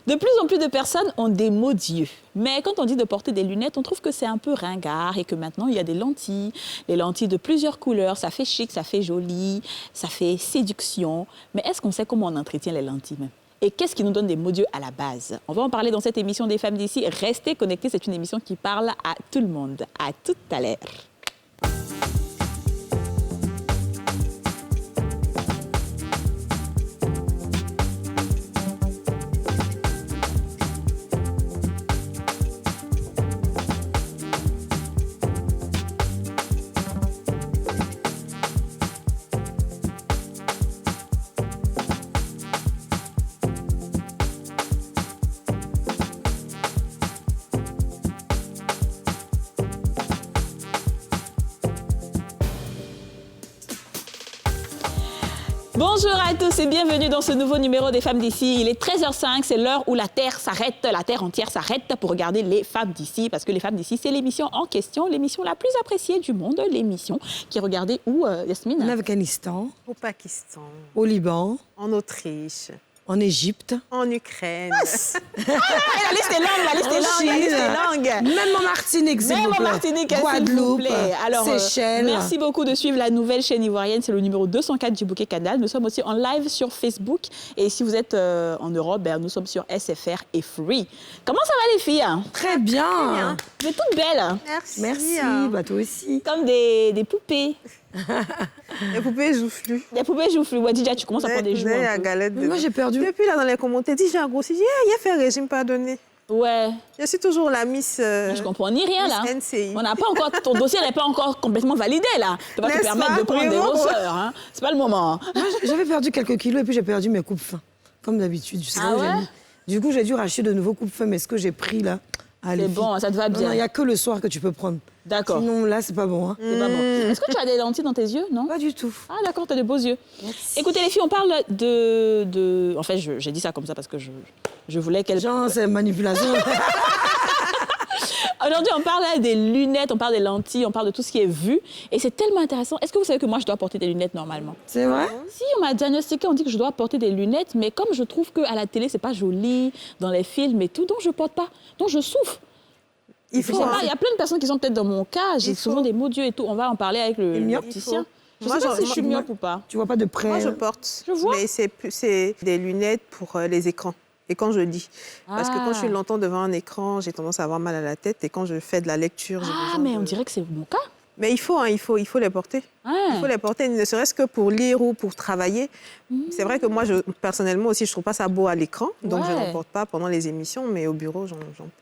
De plus en plus de personnes ont des maux d'yeux. Mais quand on dit de porter des lunettes, on trouve que c'est un peu ringard et que maintenant, il y a des lentilles. Les lentilles de plusieurs couleurs, ça fait chic, ça fait joli, ça fait séduction. Mais est-ce qu'on sait comment on entretient les lentilles même? Et qu'est-ce qui nous donne des maux d'yeux à la base? On va en parler dans cette émission des femmes d'ici. Restez connectés, c'est une émission qui parle à tout le monde. À tout à l'heure. Bonjour à tous et bienvenue dans ce nouveau numéro des Femmes d'ici. Il est 13h05, c'est l'heure où la Terre s'arrête, la Terre entière s'arrête pour regarder les Femmes d'ici. Parce que les Femmes d'ici, c'est l'émission en question, l'émission la plus appréciée du monde, l'émission qui est regardée où, Yasmine? En Afghanistan. Au Pakistan. Au Liban. En Autriche. En Égypte. En Ukraine. La liste est longue, la liste est longue, la liste est longue. Même en Martinique, s'il vous plaît. Même en Martinique, s'il vous Guadeloupe, plaît. Alors, Seychelles. merci beaucoup de suivre la nouvelle chaîne ivoirienne. C'est le numéro 204 du Bouquet Canal. Nous sommes aussi en live sur Facebook. Et si vous êtes en Europe, nous sommes sur SFR et Free. Comment ça va les filles? Très bien. Très bien. Vous êtes toutes belles. Merci. Merci, bah toi aussi. Comme des poupées. Les poupées joufflues. Des poupées joufflues. Ouais, Dija, tu commences à prendre des joues. La Un peu. galette. Mais moi, j'ai perdu. Depuis là, dans les commentaires, dis j'ai un grossi. Il a fait un régime pardonné. Ouais. Je suis toujours la Miss. Je comprends ni rien là. Miss NCI. On n'a pas encore, ton dossier n'est pas encore complètement validé là. Tu peux pas te N'est-ce permettre pas? de prendre des Vraiment, grosseurs. Hein. C'est pas le moment. Moi, j'avais perdu quelques kilos et puis j'ai perdu mes coupes fins. Comme d'habitude. Je sais Ah pas où j'ai ouais? mis. Du coup, j'ai dû racheter de nouveaux coupes fins. Mais ce que j'ai pris là, allez, C'est bon, ça te va bien. il n'y a que le soir que tu peux prendre. D'accord. Sinon, là, c'est pas bon. Hein. C'est pas bon. Est-ce que tu as des lentilles dans tes yeux, non? Pas du tout. Ah d'accord, tu as de beaux yeux. Merci. Écoutez les filles, on parle de... En fait, j'ai dit ça comme ça parce que je voulais qu'elles... Genre, c'est manipulation. Aujourd'hui, on parle des lunettes, on parle des lentilles, on parle de tout ce qui est vu. Et c'est tellement intéressant. Est-ce que vous savez que moi, je dois porter des lunettes normalement? C'est vrai? Si, on m'a diagnostiqué, on dit que je dois porter des lunettes, mais comme je trouve qu'à la télé, c'est pas joli, dans les films et tout, donc je porte pas. Donc je souffre. Il Je sais faut. pas, il y a plein de personnes qui sont peut-être dans mon cas, j'ai Il souvent faut. des maux d'yeux et tout. On va en parler avec le myope, opticien. Je Moi, sais pas genre, si je suis moi- myope ou pas. Tu vois pas de près. Moi, je porte. Je vois. Mais c'est des lunettes pour les écrans. Et quand je lis. Parce que quand je suis longtemps devant un écran, j'ai tendance à avoir mal à la tête. Et quand je fais de la lecture, j'ai Ah, besoin mais de... on dirait que c'est mon cas. Mais il faut les porter. Il faut les porter, ne serait-ce que pour lire ou pour travailler. C'est vrai que moi, personnellement aussi, je ne trouve pas ça beau à l'écran. Donc, je Ouais. n'en porte pas pendant les émissions, mais au bureau, j'en...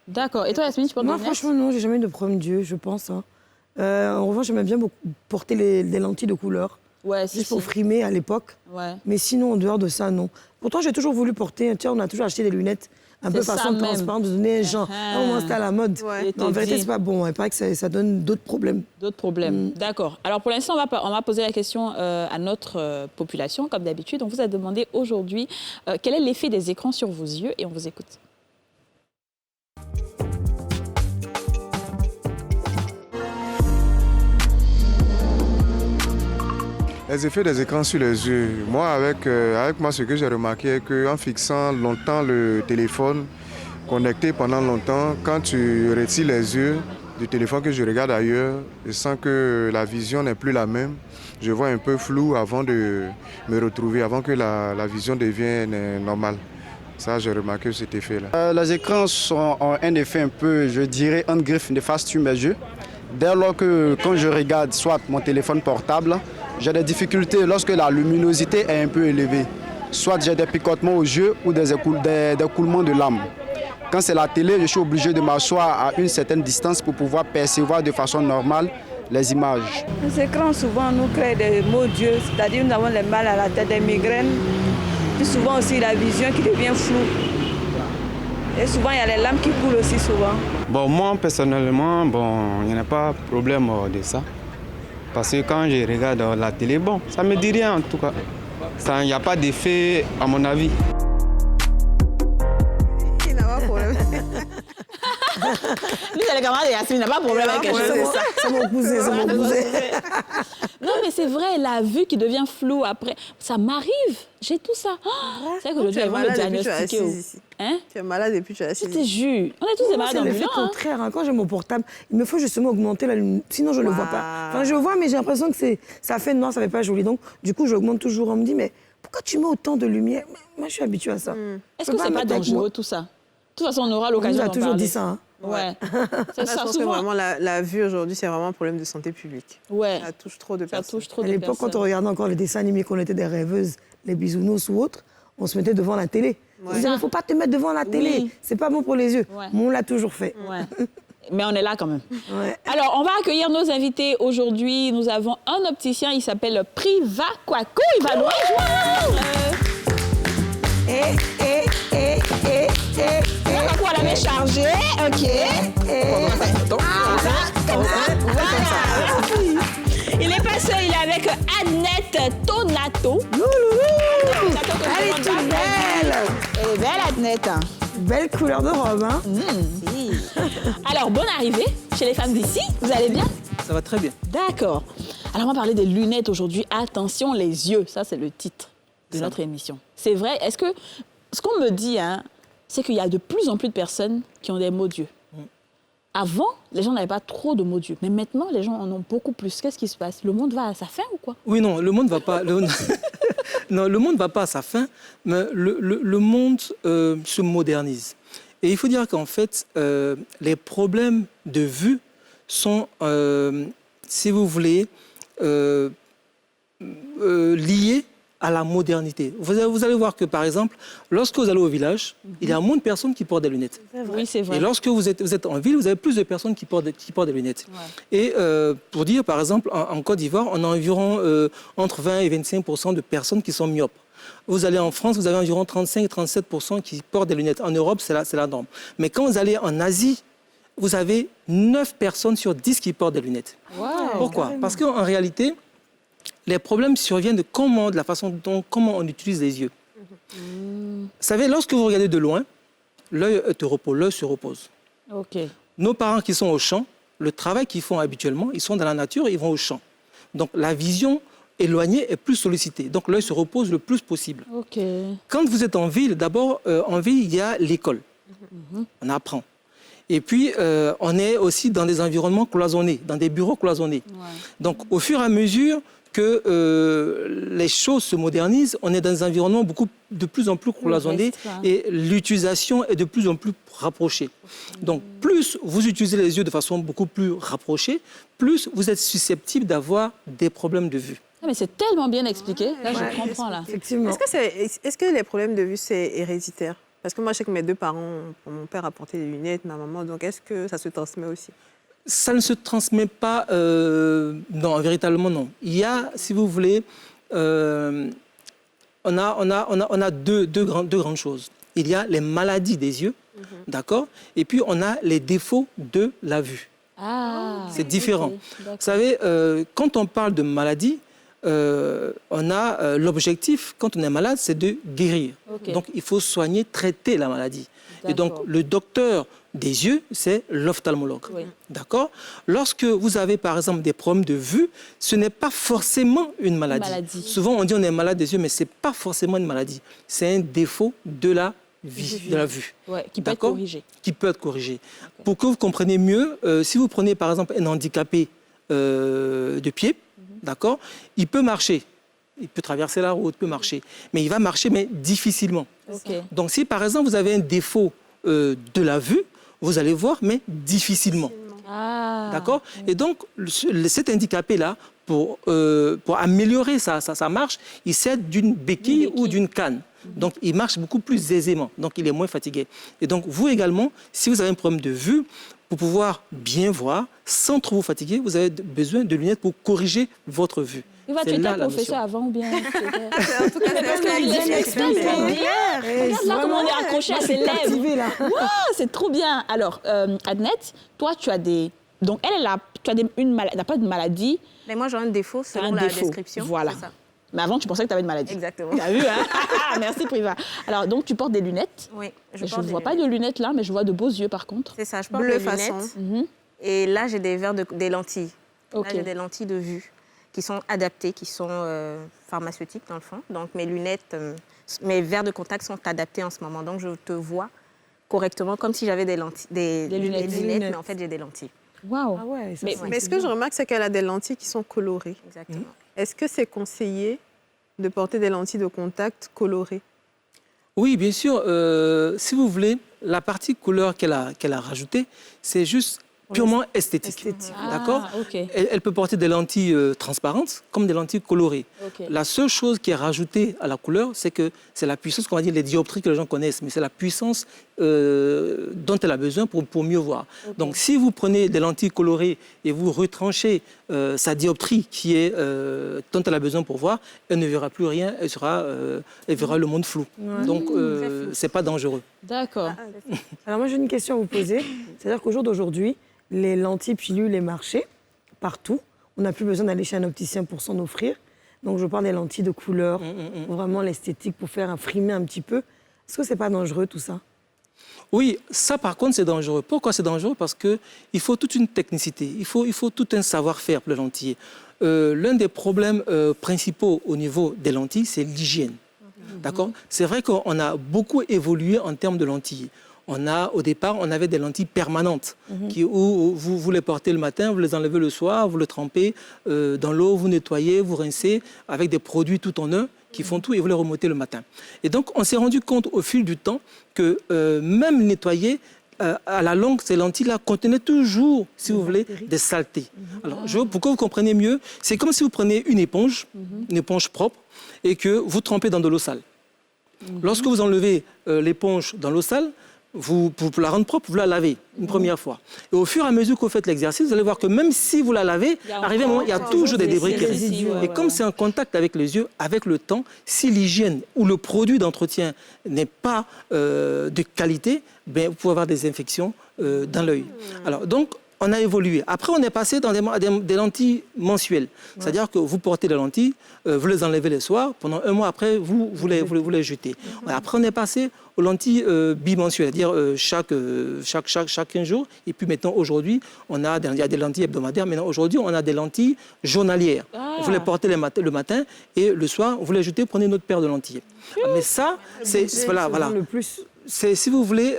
D'accord. Et toi, Yasmine, tu portes Moi, des lunettes? franchement, non, j'ai jamais eu de problème d'yeux, je pense. Hein. En revanche, j'aimais bien beaucoup porter des lentilles de couleur, Ouais, si, juste si. pour frimer à l'époque. Ouais. Mais sinon, en dehors de ça, non. Pourtant, j'ai toujours voulu porter, tiens, on a toujours acheté des lunettes un peu C'est ça façon même. transparente, de donner un genre. À un moment, c'était à la mode. Ouais. Il Mais en était vérité, dit. c'est pas bon. Il paraît que ça donne d'autres problèmes. D'autres problèmes. D'accord. Alors, pour l'instant, on va poser la question à notre population, comme d'habitude. On vous a demandé aujourd'hui quel est l'effet des écrans sur vos yeux et on vous écoute. Les effets des écrans sur les yeux. Moi, avec moi, ce que j'ai remarqué est qu'en fixant longtemps le téléphone, connecté pendant longtemps, quand tu retires les yeux du téléphone que je regarde ailleurs, je sens que la vision n'est plus la même. Je vois un peu flou avant de me retrouver, avant que la vision devienne normale. Ça, j'ai remarqué cet effet-là. Les écrans ont un effet un peu, je dirais, un griffe néfaste sur mes yeux. Dès lors que quand je regarde soit mon téléphone portable, j'ai des difficultés lorsque la luminosité est un peu élevée. Soit j'ai des picotements aux yeux ou des écoulements de larmes. Quand c'est la télé, je suis obligé de m'asseoir à une certaine distance pour pouvoir percevoir de façon normale les images. Les écrans souvent nous créent des maux d'yeux, c'est-à-dire nous avons les mal à la tête, des migraines, puis souvent aussi la vision qui devient floue. Et souvent il y a les larmes qui coulent aussi souvent. Bon, moi personnellement, il n'y a pas de problème de ça. Parce que quand je regarde la télé, ça me dit rien en tout cas. Il n'y a pas d'effet à mon avis. Il n'a pas de problème. Lui, c'est le camarade de Yasmine, il n'a pas de problème avec quelque chose. C'est mon cousin, c'est mon cousin. Non, mais c'est vrai, la vue qui devient floue après, ça m'arrive. J'ai tout ça. C'est vrai qu'aujourd'hui, Tu es elles vont me malade depuis que tu es diagnostiquer. assise ici. Hein? Tu es malade et puis tu as la Je te cellulite. jure. On est tous des Moi, malades c'est l'effet ambulants. Hein. contraire. Quand j'ai mon portable, il me faut justement augmenter la lumière. Sinon, je ne le vois pas. Enfin, je vois, mais j'ai l'impression que ça fait noir, ça fait pas joli. Donc, du coup, j'augmente toujours. On me dit, mais pourquoi tu mets autant de lumière? Moi, je suis habituée à ça. Est-ce Je que peux c'est pas mettre avec dangereux moi. tout ça? De toute façon, on aura On nous l'occasion a d'en toujours parler. dit ça. Hein. Ouais. C'est Je ça, pense que souvent. vraiment, la vue aujourd'hui, c'est vraiment un problème de santé publique. Ouais. Ça touche trop de Ça personnes. touche trop À de l'époque, quand personnes. on regardait encore les dessins animés, qu'on était des rêveuses, les bisounours ou autres, on se mettait devant la télé. On disait, il ne faut pas te mettre devant la télé, Oui. c'est pas bon pour les yeux. Ouais. Mais on l'a toujours fait. Ouais. Mais on est là quand même. Ouais. Alors, on va accueillir nos invités aujourd'hui. Nous avons un opticien, il s'appelle Priva Kwaku. Il va nous rejoindre. Kwaku a la main chargée. OK. Comme ça. Voilà. Il est pas seul, il est avec Adnette Tonato. Elle est toute belle. Elle est belle, Adnette. Belle couleur de robe, hein. Alors, bonne arrivée chez les femmes d'ici. Vous allez bien? Ça va très bien. D'accord. Alors, on va parler des lunettes aujourd'hui. Attention, les yeux. Ça, c'est le titre de notre émission. C'est vrai. Est-ce que... Ce qu'on me dit, hein, c'est qu'il y a de plus en plus de personnes qui ont des maux d'yeux. Avant, les gens n'avaient pas trop de maux d'yeux. Mais maintenant, les gens en ont beaucoup plus. Qu'est-ce qui se passe? Le monde va à sa fin ou quoi? Oui, non, le monde va pas. Non, le monde va pas à sa fin, mais le monde se modernise. Et il faut dire qu'en fait, les problèmes de vue sont, si vous voulez, liés à la modernité. Vous allez voir que, par exemple, lorsque vous allez au village, il y a moins de personnes qui portent des lunettes. Oui, c'est vrai. Et lorsque vous êtes en ville, vous avez plus de personnes qui portent des lunettes. Ouais. Et pour dire, par exemple, en Côte d'Ivoire, on a environ entre 20 et 25% de personnes qui sont myopes. Vous allez en France, vous avez environ 35 et 37% qui portent des lunettes. En Europe, c'est la norme. Mais quand vous allez en Asie, vous avez 9 personnes sur 10 qui portent des lunettes. Wow. Pourquoi? Parce qu'en réalité, les problèmes surviennent de la façon dont comment on utilise les yeux. Vous savez, lorsque vous regardez de loin, l'œil se repose. OK. Nos parents qui sont au champ, le travail qu'ils font habituellement, ils sont dans la nature, ils vont au champ. Donc la vision éloignée est plus sollicitée. Donc l'œil se repose le plus possible. OK. Quand vous êtes en ville, d'abord, en ville, il y a l'école. On apprend. Et puis, on est aussi dans des environnements cloisonnés, dans des bureaux cloisonnés. Ouais. Donc, au fur et à mesure que les choses se modernisent, on est dans des environnements de plus en plus cloisonnés restreint. et l'utilisation est de plus en plus rapprochée. Donc, plus vous utilisez les yeux de façon beaucoup plus rapprochée, plus vous êtes susceptible d'avoir des problèmes de vue. Ah, mais c'est tellement bien expliqué. Là, Ouais. je comprends, là. Effectivement. Est-ce que les problèmes de vue, c'est héréditaire? Parce que moi, je sais que mes deux parents, mon père a porté des lunettes, ma maman, donc est-ce que ça se transmet aussi? Ça ne se transmet pas, non, véritablement non. Il y a, si vous voulez, on a deux grandes choses. Il y a les maladies des yeux, d'accord? Et puis on a les défauts de la vue. Ah. C'est différent. OK, d'accord. Vous savez, quand on parle de maladie, on a l'objectif, quand on est malade, c'est de guérir. OK. Donc il faut soigner, traiter la maladie. Et donc D'accord. le docteur des yeux, c'est l'ophtalmologue. Oui. D'accord? Lorsque vous avez par exemple des problèmes de vue, ce n'est pas forcément une maladie. maladie. Souvent on dit on est malade des yeux, mais ce n'est pas forcément une maladie. C'est un défaut de la vie, de la vue. Ouais, qui peut être D'accord? corrigé. Qui peut être corrigé. Pour que vous compreniez mieux, si vous prenez par exemple un handicapé de pied, d'accord, il peut marcher, il peut traverser la route, il peut marcher, mais il va marcher mais difficilement. OK. Donc si par exemple vous avez un défaut de la vue, vous allez voir mais difficilement. Ah. D'accord? Et donc, cet handicapé-là, pour améliorer sa marche, il s'aide d'une béquille ou d'une canne. Donc, il marche beaucoup plus aisément. Donc, il est moins fatigué. Et donc, vous également, si vous avez un problème de vue, pour pouvoir bien voir, sans trop vous fatiguer, vous avez besoin de lunettes pour corriger votre vue. Il va C'est tuer là ta la professeur notion. avant ou bien? En tout cas, Il explique tellement bien. Regarde là comment on est accroché à ses lèvres. Activé, là. Wow, c'est trop bien. Alors, Adnette, toi, tu as des... Donc, tu as une maladie, n'a pas de maladie, Mais moi, j'ai un défaut tu as selon un la défaut. description. Voilà. C'est ça. Mais avant, tu pensais que tu avais une maladie. Exactement. Tu as vu, hein? Merci, Priva. Alors, donc, tu portes des lunettes. Oui, Je porte ne des vois pas lunettes. de lunettes là, mais je vois de beaux yeux par contre. C'est ça, je porte Bleu des façon. lunettes. Mhm. Et là, j'ai des lentilles. Ok. Là, j'ai des lentilles de vue qui sont adaptées, qui sont pharmaceutiques dans le fond. Donc, mes lunettes mes verres de contact sont adaptés en ce moment. Donc, je te vois correctement, comme si j'avais des lunettes, mais en fait, j'ai des lentilles. Waouh. Ah ouais, Mais ce que je remarque, c'est qu'elle a des lentilles qui sont colorées. Exactement. Est-ce que c'est conseillé de porter des lentilles de contact colorées? Oui, bien sûr. Si vous voulez, la partie couleur qu'elle a rajoutée, c'est juste purement esthétique. D'accord. Ok. Elle peut porter des lentilles transparentes comme des lentilles colorées. Ok. La seule chose qui est rajoutée à la couleur, c'est que c'est la puissance, qu'on va dire, les dioptries que les gens connaissent, mais c'est la puissance dont elle a besoin pour mieux voir. Ok. Donc, si vous prenez des lentilles colorées et vous retranchez sa dioptrie dont elle a besoin pour voir, elle ne verra plus rien, elle verra le monde flou. Donc, c'est pas dangereux. D'accord. Alors moi, j'ai une question à vous poser. C'est-à-dire qu'au jour d'aujourd'hui, les lentilles pilules est marché partout. On n'a plus besoin d'aller chez un opticien pour s'en offrir. Donc, je parle des lentilles de couleur, vraiment l'esthétique, pour faire frimer un petit peu. Est-ce que c'est pas dangereux, tout ça? Oui, ça par contre c'est dangereux. Pourquoi c'est dangereux? Parce qu'il faut toute une technicité, il faut tout un savoir-faire pour les lentilles. L'un des problèmes principaux au niveau des lentilles, c'est l'hygiène. D'accord? C'est vrai qu'on a beaucoup évolué en termes de lentilles. Au départ, on avait des lentilles permanentes où vous les portez le matin, vous les enlevez le soir, vous les trempez dans l'eau, vous nettoyez, vous rincez avec des produits tout en un qui font tout et vous les remontez le matin. Et donc, on s'est rendu compte au fil du temps que même nettoyer, à la longue, ces lentilles-là contenaient toujours, si vous voulez, des saletés. Alors, pour que vous compreniez mieux, c'est comme si vous preniez une éponge propre, et que vous trempez dans de l'eau sale. Lorsque vous enlevez l'éponge dans l'eau sale, pour la rendre propre, vous la lavez une première fois. Et au fur et à mesure que vous faites l'exercice, vous allez voir que même si vous la lavez, arrivé à un moment, il y a toujours des débris qui restent. Et comme c'est en contact avec les yeux, avec le temps, si l'hygiène ou le produit d'entretien n'est pas de qualité, vous pouvez avoir des infections dans l'œil. Alors, donc, on a évolué. Après, on est passé dans des lentilles mensuelles. C'est-à-dire que vous portez des lentilles, vous les enlevez les soirs, pendant un mois après, vous les jetez. Après, on est passé aux lentilles bimensuelles, c'est-à-dire chaque 15 jours. Et puis maintenant, aujourd'hui, il y a des lentilles hebdomadaires. Maintenant, aujourd'hui, on a des lentilles journalières. Vous les portez le matin et le soir, vous les jetez, prenez une autre paire de lentilles. Mais ça, c'est si vous voulez...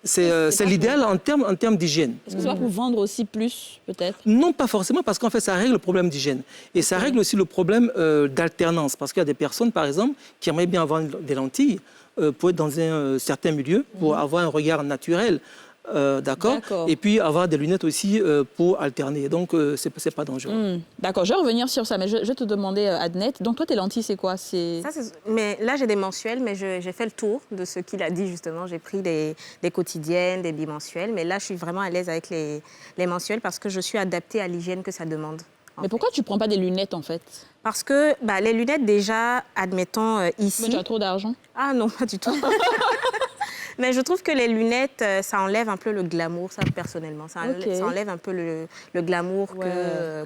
C'est l'idéal en termes d'hygiène. Est-ce que c'est pas pour vendre aussi plus, peut-être? Non, pas forcément, parce qu'en fait, ça règle le problème d'hygiène. Et ça règle aussi le problème d'alternance. Parce qu'il y a des personnes, par exemple, qui aimeraient bien avoir des lentilles pour être dans un certain milieu, pour avoir un regard naturel. D'accord. Et puis avoir des lunettes aussi pour alterner. Donc, c'est pas dangereux. D'accord, je vais revenir sur ça, mais je vais te demander, Adnette, donc toi, tes lentilles, c'est quoi? Mais là, j'ai des mensuelles, mais j'ai fait le tour de ce qu'il a dit, justement. J'ai pris des quotidiennes, des bimensuelles, mais là, je suis vraiment à l'aise avec les mensuelles parce que je suis adaptée à l'hygiène que ça demande. Mais pourquoi tu ne prends pas des lunettes, en fait? Parce que les lunettes, déjà, admettons, ici... Mais tu as trop d'argent? Ah non, pas du tout. Mais je trouve que les lunettes, ça enlève un peu le glamour, ça, personnellement. Ça enlève un peu le glamour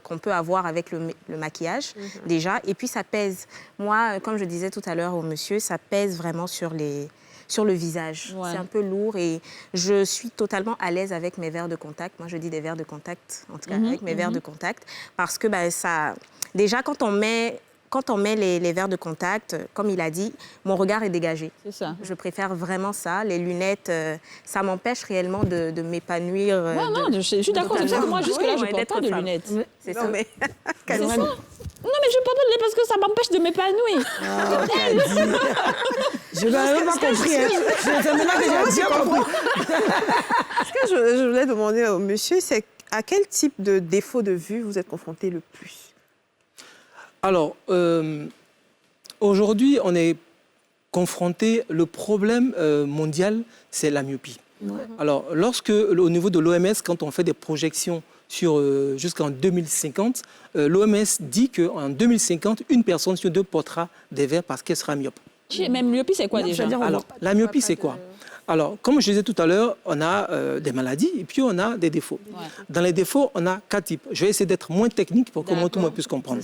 qu'on peut avoir avec le maquillage, déjà. Et puis, ça pèse. Moi, comme je disais tout à l'heure au monsieur, ça pèse vraiment sur le visage. C'est un peu lourd et je suis totalement à l'aise avec mes verres de contact. Moi, je dis des verres de contact, en tout cas, avec mes verres de contact. Parce que ça... Déjà, quand on met les verres de contact, comme il a dit, mon regard est dégagé. C'est ça. Je préfère vraiment ça. Les lunettes, ça m'empêche réellement de m'épanouir. Non, je suis d'accord. C'est ça que moi, jusque-là, je ne porte pas de lunettes. C'est ça. Mais... C'est ça. Non, mais je porte pas de lunettes parce que ça m'empêche de m'épanouir. Je n'avais même pas compris. J'ai compris. Ce que je voulais demander au monsieur, c'est à quel type de défaut de vue vous êtes confronté le plus? Alors, aujourd'hui, on est confronté, le problème mondial, c'est la myopie. Alors, au niveau de l'OMS, quand on fait des projections jusqu'en 2050, l'OMS dit qu'en 2050, une personne sur deux portera des verres parce qu'elle sera myope. Mais myopie, c'est quoi déjà? Alors, la myopie, c'est quoi? Alors, comme je disais tout à l'heure, on a des maladies et puis on a des défauts. Dans les défauts, on a 4 types. Je vais essayer d'être moins technique pour que tout le monde puisse comprendre.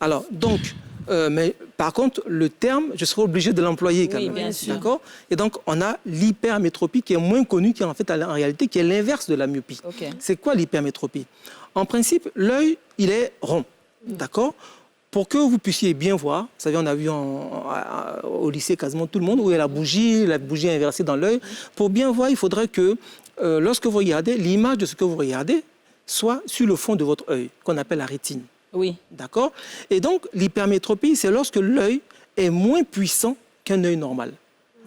Alors, donc, mais par contre, le terme, je serai obligé de l'employer quand même. Bien sûr. D'accord? Et donc, on a l'hypermétropie qui est moins connue, qui est en réalité, qui est l'inverse de la myopie. C'est quoi l'hypermétropie? En principe, l'œil, il est rond. D'accord? pour que vous puissiez bien voir, vous savez, on a vu au lycée quasiment tout le monde, où il y a la bougie inversée dans l'œil. Pour bien voir, il faudrait que lorsque vous regardez, l'image de ce que vous regardez soit sur le fond de votre œil, qu'on appelle la rétine. Oui. D'accord? Et donc, l'hypermétropie, c'est lorsque l'œil est moins puissant qu'un œil normal.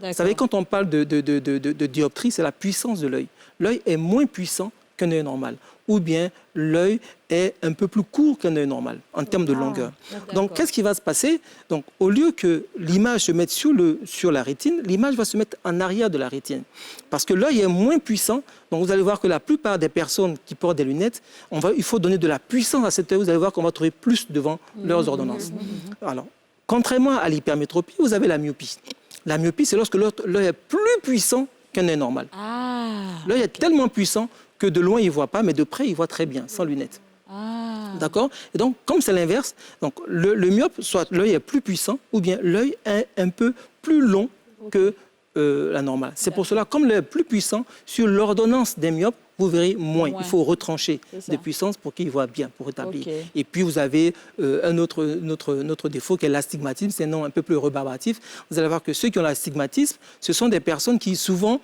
Vous savez, quand on parle de dioptrie, c'est la puissance de l'œil. L'œil est moins puissant qu'un œil normal. Ou bien l'œil est un peu plus court qu'un œil normal en termes de longueur. Donc, qu'est-ce qui va se passer? Donc, au lieu que l'image se mette sur la rétine, l'image va se mettre en arrière de la rétine. Parce que l'œil est moins puissant. Donc, vous allez voir que la plupart des personnes qui portent des lunettes, il faut donner de la puissance à cet œil. Vous allez voir qu'on va trouver plus devant leurs ordonnances. Alors, contrairement à l'hypermétropie, vous avez la myopie. La myopie, c'est lorsque l'œil est plus puissant qu'un œil normal. L'œil est tellement puissant que de loin, il ne voit pas, mais de près, il voit très bien, sans lunettes. D'accord? Et donc, comme c'est l'inverse, donc le myope, soit l'œil est plus puissant, ou bien l'œil est un peu plus long que la normale. C'est pour cela, comme l'œil est plus puissant, sur l'ordonnance des myopes, vous verrez moins. Il faut retrancher de puissance pour qu'il voit bien, pour rétablir. Et puis, vous avez un autre défaut qui est l'astigmatisme, c'est un nom un peu plus rébarbatif. Vous allez voir que ceux qui ont l'astigmatisme, ce sont des personnes qui souvent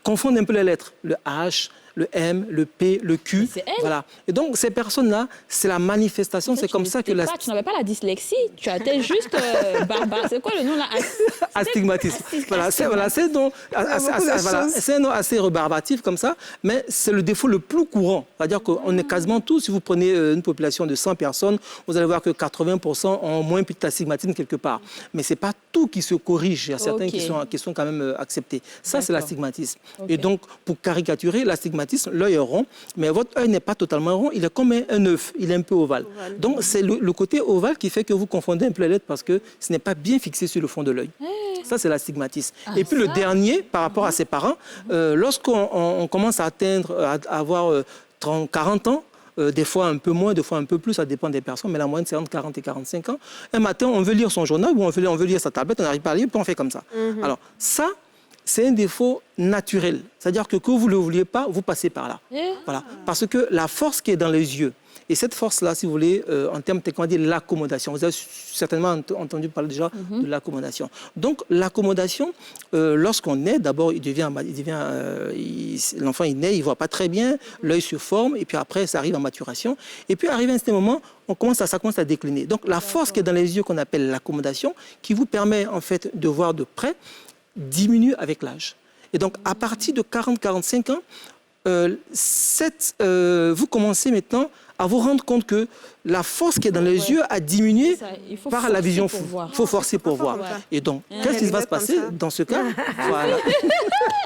confondent un peu les lettres. Le H, le M, le P, le Q. Voilà. Et donc, ces personnes-là, c'est la manifestation. C'est comme ça que tu n'avais pas la dyslexie, tu étais juste barbare. C'est quoi le nom là? Astigmatisme. Voilà, c'est un nom assez rébarbatif comme ça, mais c'est le défaut le plus courant. C'est-à-dire qu'on est quasiment tous, si vous prenez une population de 100 personnes, vous allez voir que 80% ont moins d'astigmatisme quelque part. Mais ce n'est pas tout qui se corrige. Il y a certains qui sont quand même acceptés. Ça, c'est l'astigmatisme. Et donc, pour caricaturer, l'astigmatisme, l'œil est rond, mais votre œil n'est pas totalement rond, il est comme un œuf, il est un peu ovale. Donc, c'est le côté ovale qui fait que vous confondez un peu les lettres parce que ce n'est pas bien fixé sur le fond de l'œil. Ça, c'est l'astigmatisme. Et puis, le dernier, par rapport à ses parents, lorsqu'on commence à avoir 40 ans, des fois un peu moins, des fois un peu plus, ça dépend des personnes, mais la moyenne c'est entre 40 et 45 ans. Un matin, on veut lire son journal ou on veut lire sa tablette, on n'arrive pas à lire, puis on fait comme ça. Alors, ça, c'est un défaut naturel. C'est-à-dire que vous ne le vouliez pas, vous passez par là. Voilà. Parce que la force qui est dans les yeux, et cette force-là, si vous voulez, en termes techniques, on dit l'accommodation. Vous avez certainement entendu parler déjà de l'accommodation. Donc, l'accommodation, lorsqu'on naît, d'abord, l'enfant il naît, il ne voit pas très bien, l'œil se forme, et puis après, ça arrive en maturation. Et puis, arrivé à un certain moment, ça commence à décliner. Donc, la force qui est dans les yeux, qu'on appelle l'accommodation, qui vous permet, en fait, de voir de près, diminue avec l'âge. Et donc, à partir de 40-45 ans, vous commencez maintenant à vous rendre compte que la force qui est dans les yeux a diminué par la vision floue. Il faut forcer pour voir. Et donc, qu'est-ce qui va se passer dans ce cas? Voilà.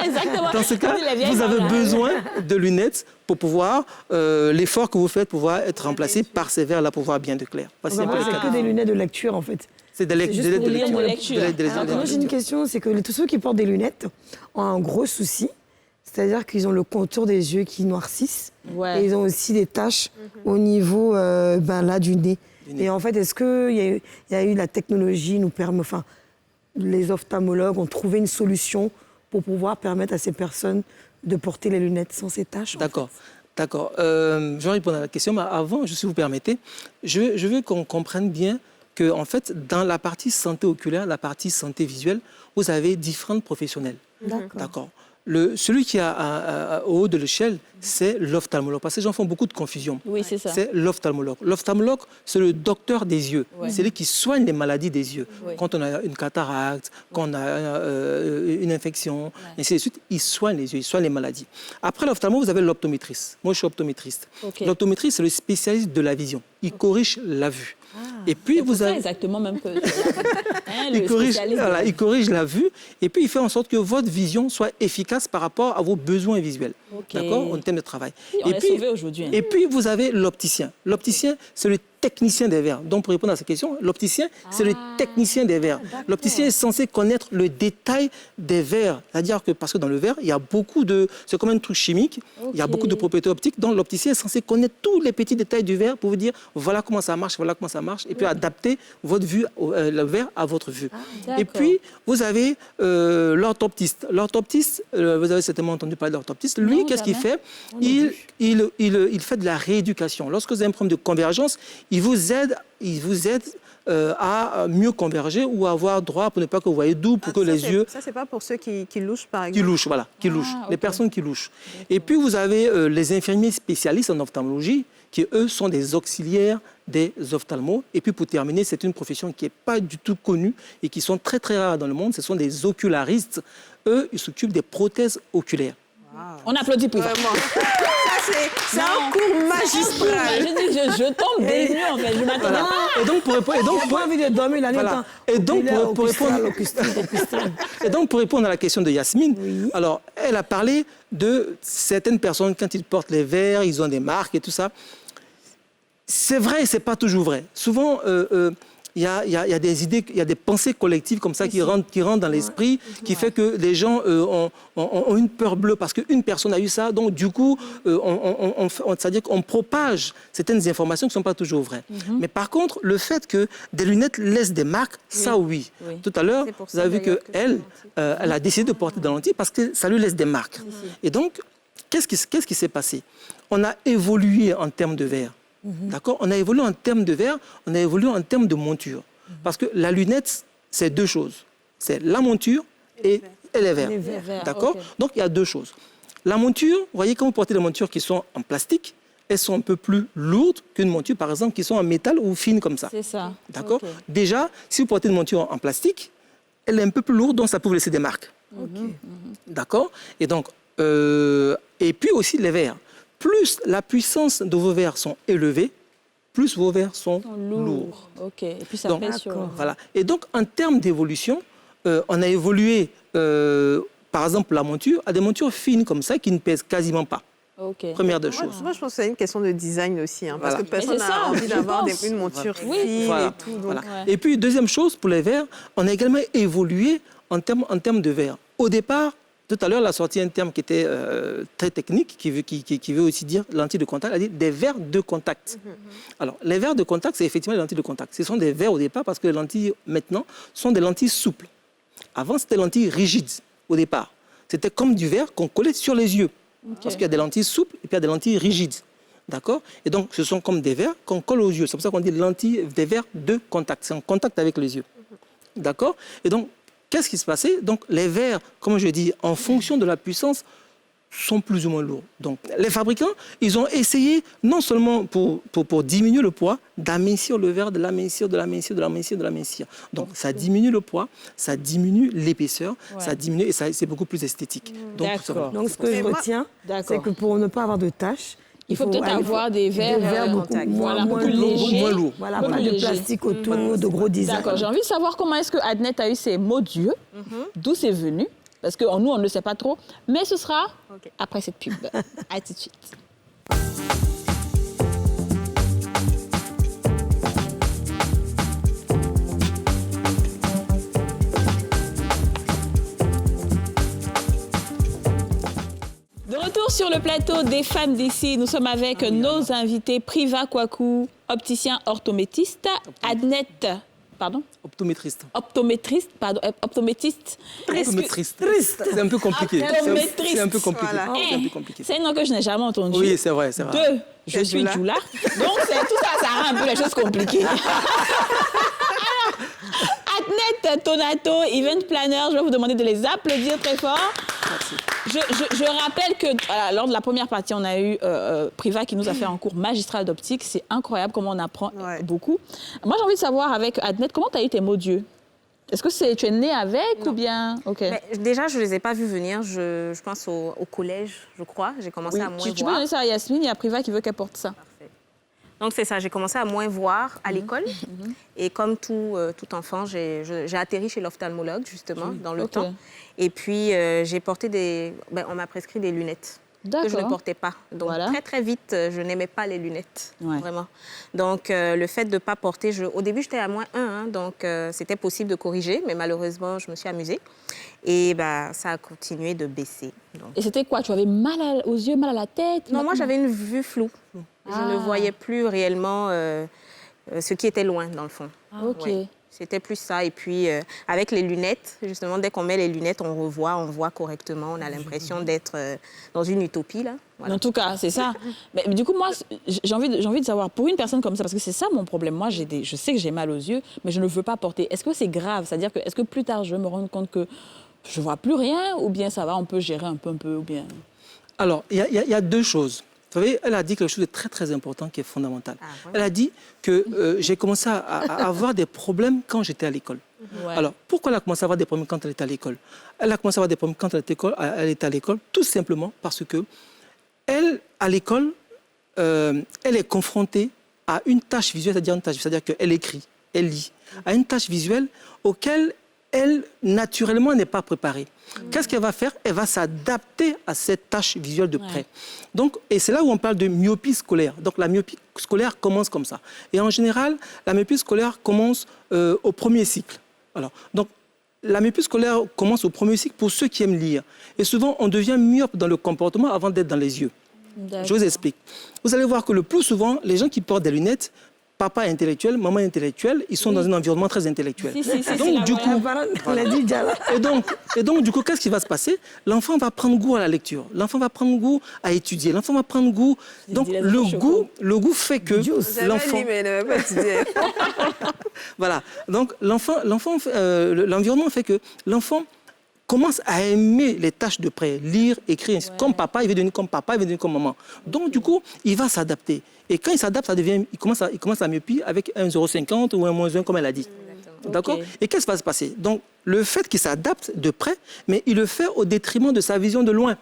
Exactement. Dans ce cas, vous avez besoin de lunettes pour pouvoir, l'effort que vous faites, pouvoir être remplacé par ces verres-là pour voir bien de clair. C'est que des lunettes de lecture, en fait. C'est des lunettes de lecture. Moi, j'ai une question, c'est que tous ceux qui portent des lunettes ont un gros souci. C'est-à-dire qu'ils ont le contour des yeux qui noircissent. Et ils ont aussi des taches au niveau du nez. Et en fait, est-ce qu'il y a eu la technologie, les ophtalmologues ont trouvé une solution pour pouvoir permettre à ces personnes de porter les lunettes sans ces taches? D'accord. Je vais répondre à la question, mais avant, si vous permettez, je veux qu'on comprenne bien que, en fait, dans la partie santé oculaire, la partie santé visuelle, vous avez différents professionnels. D'accord. Celui qui est au haut de l'échelle, c'est l'ophtalmologue. Parce que les gens font beaucoup de confusion. Oui, c'est ça. C'est l'ophtalmologue. L'ophtalmologue, c'est le docteur des yeux. C'est lui qui soigne les maladies des yeux. Quand on a une cataracte, quand on a une infection, ainsi de suite, il soigne les yeux, il soigne les maladies. Après l'ophtalmologue, vous avez l'optométriste. Moi, je suis optométriste. L'optométriste, c'est le spécialiste de la vision. Il corrige la vue. Et puis vous avez exactement même que il corrige la vue et puis il fait en sorte que votre vision soit efficace par rapport à vos besoins visuels. D'accord, en termes de travail. Et puis vous avez l'opticien. L'opticien, c'est le technicien des verres. Donc, pour répondre à cette question, l'opticien, c'est le technicien des verres. L'opticien est censé connaître le détail des verres. C'est-à-dire que, parce que dans le verre, il y a beaucoup de... C'est comme un truc chimique. Il y a beaucoup de propriétés optiques. Donc, l'opticien est censé connaître tous les petits détails du verre pour vous dire, voilà comment ça marche, voilà comment ça marche. Et puis, adapter votre vue, le verre à votre vue. Et puis, vous avez l'orthoptiste. L'orthoptiste, vous avez certainement entendu parler de l'orthoptiste. Lui, qu'est-ce qu'il fait? Il fait de la rééducation. Lorsque vous avez un problème de convergence, il vous aide à mieux converger ou à avoir droit pour ne pas que vous voyez d'où, pour que les yeux... Ça, c'est pas pour ceux qui louchent, par exemple. Qui louchent, voilà, qui louchent, les personnes qui louchent. Et puis, vous avez les infirmiers spécialistes en ophtalmologie qui, eux, sont des auxiliaires des ophtalmos. Et puis, pour terminer, c'est une profession qui n'est pas du tout connue et qui sont très, très rares dans le monde. Ce sont des ocularistes. Eux, ils s'occupent des prothèses oculaires. Wow. On applaudit pour ça. C'est un cours magistral. Je tombe des nues, en fait. Je m'attendais pas. Et donc, pour répondre... Et donc, pour répondre à la question de Yasmine, alors, elle a parlé de certaines personnes, quand ils portent les verres, ils ont des marques et tout ça. C'est vrai et ce n'est pas toujours vrai. Souvent, il y a des idées, il y a des pensées collectives comme ça qui rentrent dans l'esprit, qui fait que les gens ont une peur bleue parce qu'une personne a eu ça. Donc, du coup, c'est-à-dire qu'on propage certaines informations qui ne sont pas toujours vraies. Mais par contre, le fait que des lunettes laissent des marques, ça oui. Tout à l'heure, vous avez vu qu'elle a décidé de porter des lentilles parce que ça lui laisse des marques. Et donc, qu'est-ce qui s'est passé? On a évolué en termes de verre. D'accord? On a évolué en termes de verre, on a évolué en termes de monture. Parce que la lunette, c'est deux choses. C'est la monture et les verres. D'accord? Donc, il y a deux choses. La monture, vous voyez, quand vous portez des montures qui sont en plastique, elles sont un peu plus lourdes qu'une monture, par exemple, qui sont en métal ou fine comme ça. C'est ça. D'accord? Déjà, si vous portez une monture en plastique, elle est un peu plus lourde, donc ça peut vous laisser des marques. D'accord? Et donc, et puis aussi les verres. Plus la puissance de vos verres sont élevées, plus vos verres sont lourds. OK. Et puis ça pèse sur... Voilà. Et donc, en termes d'évolution, on a évolué, par exemple, la monture à des montures fines comme ça qui ne pèsent quasiment pas. Première des choses. Moi, je pense que c'est une question de design aussi, hein, parce que personne n'a envie d'avoir une monture fine et tout. Donc... Voilà. Et puis, deuxième chose, pour les verres, on a également évolué en termes de verres. Au départ, tout à l'heure, elle a sorti un terme qui était très technique, qui veut aussi dire lentille de contact. Elle a dit des verres de contact. Alors, les verres de contact, c'est effectivement les lentilles de contact. Ce sont des verres au départ parce que les lentilles, maintenant, sont des lentilles souples. Avant, c'était des lentilles rigides au départ. C'était comme du verre qu'on collait sur les yeux. Parce qu'il y a des lentilles souples et puis il y a des lentilles rigides. D'accord? Et donc, ce sont comme des verres qu'on colle aux yeux. C'est pour ça qu'on dit des verres de contact. C'est en contact avec les yeux. D'accord? Et donc, qu'est-ce qui se passait? Donc, les verres, comme je dis, en fonction de la puissance, sont plus ou moins lourds. Donc, les fabricants, ils ont essayé, non seulement pour diminuer le poids, d'amincir le verre, de l'amincir. Donc, ça diminue le poids, ça diminue l'épaisseur, ça diminue et c'est beaucoup plus esthétique. Donc, donc, ce que je retiens, c'est que pour ne pas avoir de taches, il faut peut-être avoir des verres beaucoup moins lourds. Voilà, pas de plastique autour, de gros design. D'accord, j'ai envie de savoir comment est-ce que Adnet a eu ces mots d'yeux, d'où c'est venu, parce que nous, on ne le sait pas trop, mais ce sera après cette pub. À tout de suite. De retour sur le plateau des femmes d'ici, nous sommes avec nos invités Priva Kwaku, opticien orthométriste, Adnet, pardon? Optométriste. Optométriste, pardon, optométriste. C'est un peu compliqué. C'est un peu compliqué. C'est un nom que je n'ai jamais entendu. Oui, c'est vrai, c'est vrai. Deux, je suis Djoula. Donc, tout ça, ça rend un peu les choses compliquées. Adnet Tonato, event planner, je vais vous demander de les applaudir très fort. Merci. Je rappelle que lors de la première partie, on a eu Priva qui nous a fait un cours magistral d'optique. C'est incroyable comment on apprend beaucoup. Moi, j'ai envie de savoir avec Adnet, comment tu as eu tes mots d'yeux? Est-ce que tu es née avec ou bien... Mais déjà, je ne les ai pas vus venir. Je pense au collège, je crois. J'ai commencé à moins voir. Tu peux donner ça à Yasmine, il y a Priva qui veut qu'elle porte ça. Parfait. Donc, c'est ça. J'ai commencé à moins voir à l'école. Et comme tout enfant, j'ai atterri chez l'ophtalmologue, justement, dans le temps. Et puis, j'ai porté on m'a prescrit des lunettes que je ne portais pas. Donc, très, très vite, je n'aimais pas les lunettes, vraiment. Donc, le fait de ne pas porter... Au début, j'étais à -1, donc c'était possible de corriger, mais malheureusement, je me suis amusée. Et ça a continué de baisser. Donc. Et c'était quoi? Tu avais mal aux yeux, mal à la tête? Non, moi, j'avais une vue floue. Je ne voyais plus réellement ce qui était loin, dans le fond. OK. C'était plus ça. Et puis, avec les lunettes, justement, dès qu'on met les lunettes, on voit correctement. On a l'impression d'être dans une utopie, là. Voilà. En tout cas, c'est ça. Mais du coup, moi, j'ai envie de savoir, pour une personne comme ça, parce que c'est ça mon problème. Moi, je sais que j'ai mal aux yeux, mais je ne veux pas porter. Est-ce que c'est grave? C'est-à-dire que, est-ce que plus tard, je vais me rendre compte que je ne vois plus rien, ou bien ça va, on peut gérer un peu, ou bien... Alors, il y a deux choses. Vous savez, elle a dit quelque chose de très, très important qui est fondamental. Elle a dit que j'ai commencé à avoir des problèmes quand j'étais à l'école. Ouais. Alors, pourquoi elle a commencé à avoir des problèmes quand elle était à l'école? Elle a commencé à avoir des problèmes quand elle était à l'école, tout simplement parce que elle, à l'école, elle est confrontée à une tâche visuelle, c'est-à-dire qu'elle écrit, elle lit, à une tâche visuelle auquel elle, naturellement, n'est pas préparée. Qu'est-ce qu'elle va faire? Elle va s'adapter à cette tâche visuelle de près. Donc, et c'est là où on parle de myopie scolaire. Donc, la myopie scolaire commence comme ça. Et en général, la myopie scolaire commence au premier cycle. Alors, donc, la myopie scolaire commence au premier cycle pour ceux qui aiment lire. Et souvent, on devient myope dans le comportement avant d'être dans les yeux. Je vous explique. Vous allez voir que le plus souvent, les gens qui portent des lunettes, papa intellectuel, maman intellectuelle, ils sont dans un environnement très intellectuel. Donc, du coup, et donc, du coup, qu'est-ce qui va se passer? L'enfant va prendre goût à la lecture. L'enfant va prendre goût à étudier. L'enfant va prendre goût. Donc, le goût fait que l'enfant... Voilà. Donc, l'environnement fait que l'enfant commence à aimer les tâches de près, lire, écrire. Comme papa, il veut devenir comme papa, il veut devenir comme maman. Donc, du coup, il va s'adapter. Et quand il s'adapte, il commence à myopie avec un 0,50 ou un -1, comme elle a dit. D'accord? Et qu'est-ce qui va se passer? Donc, le fait qu'il s'adapte de près, mais il le fait au détriment de sa vision de loin.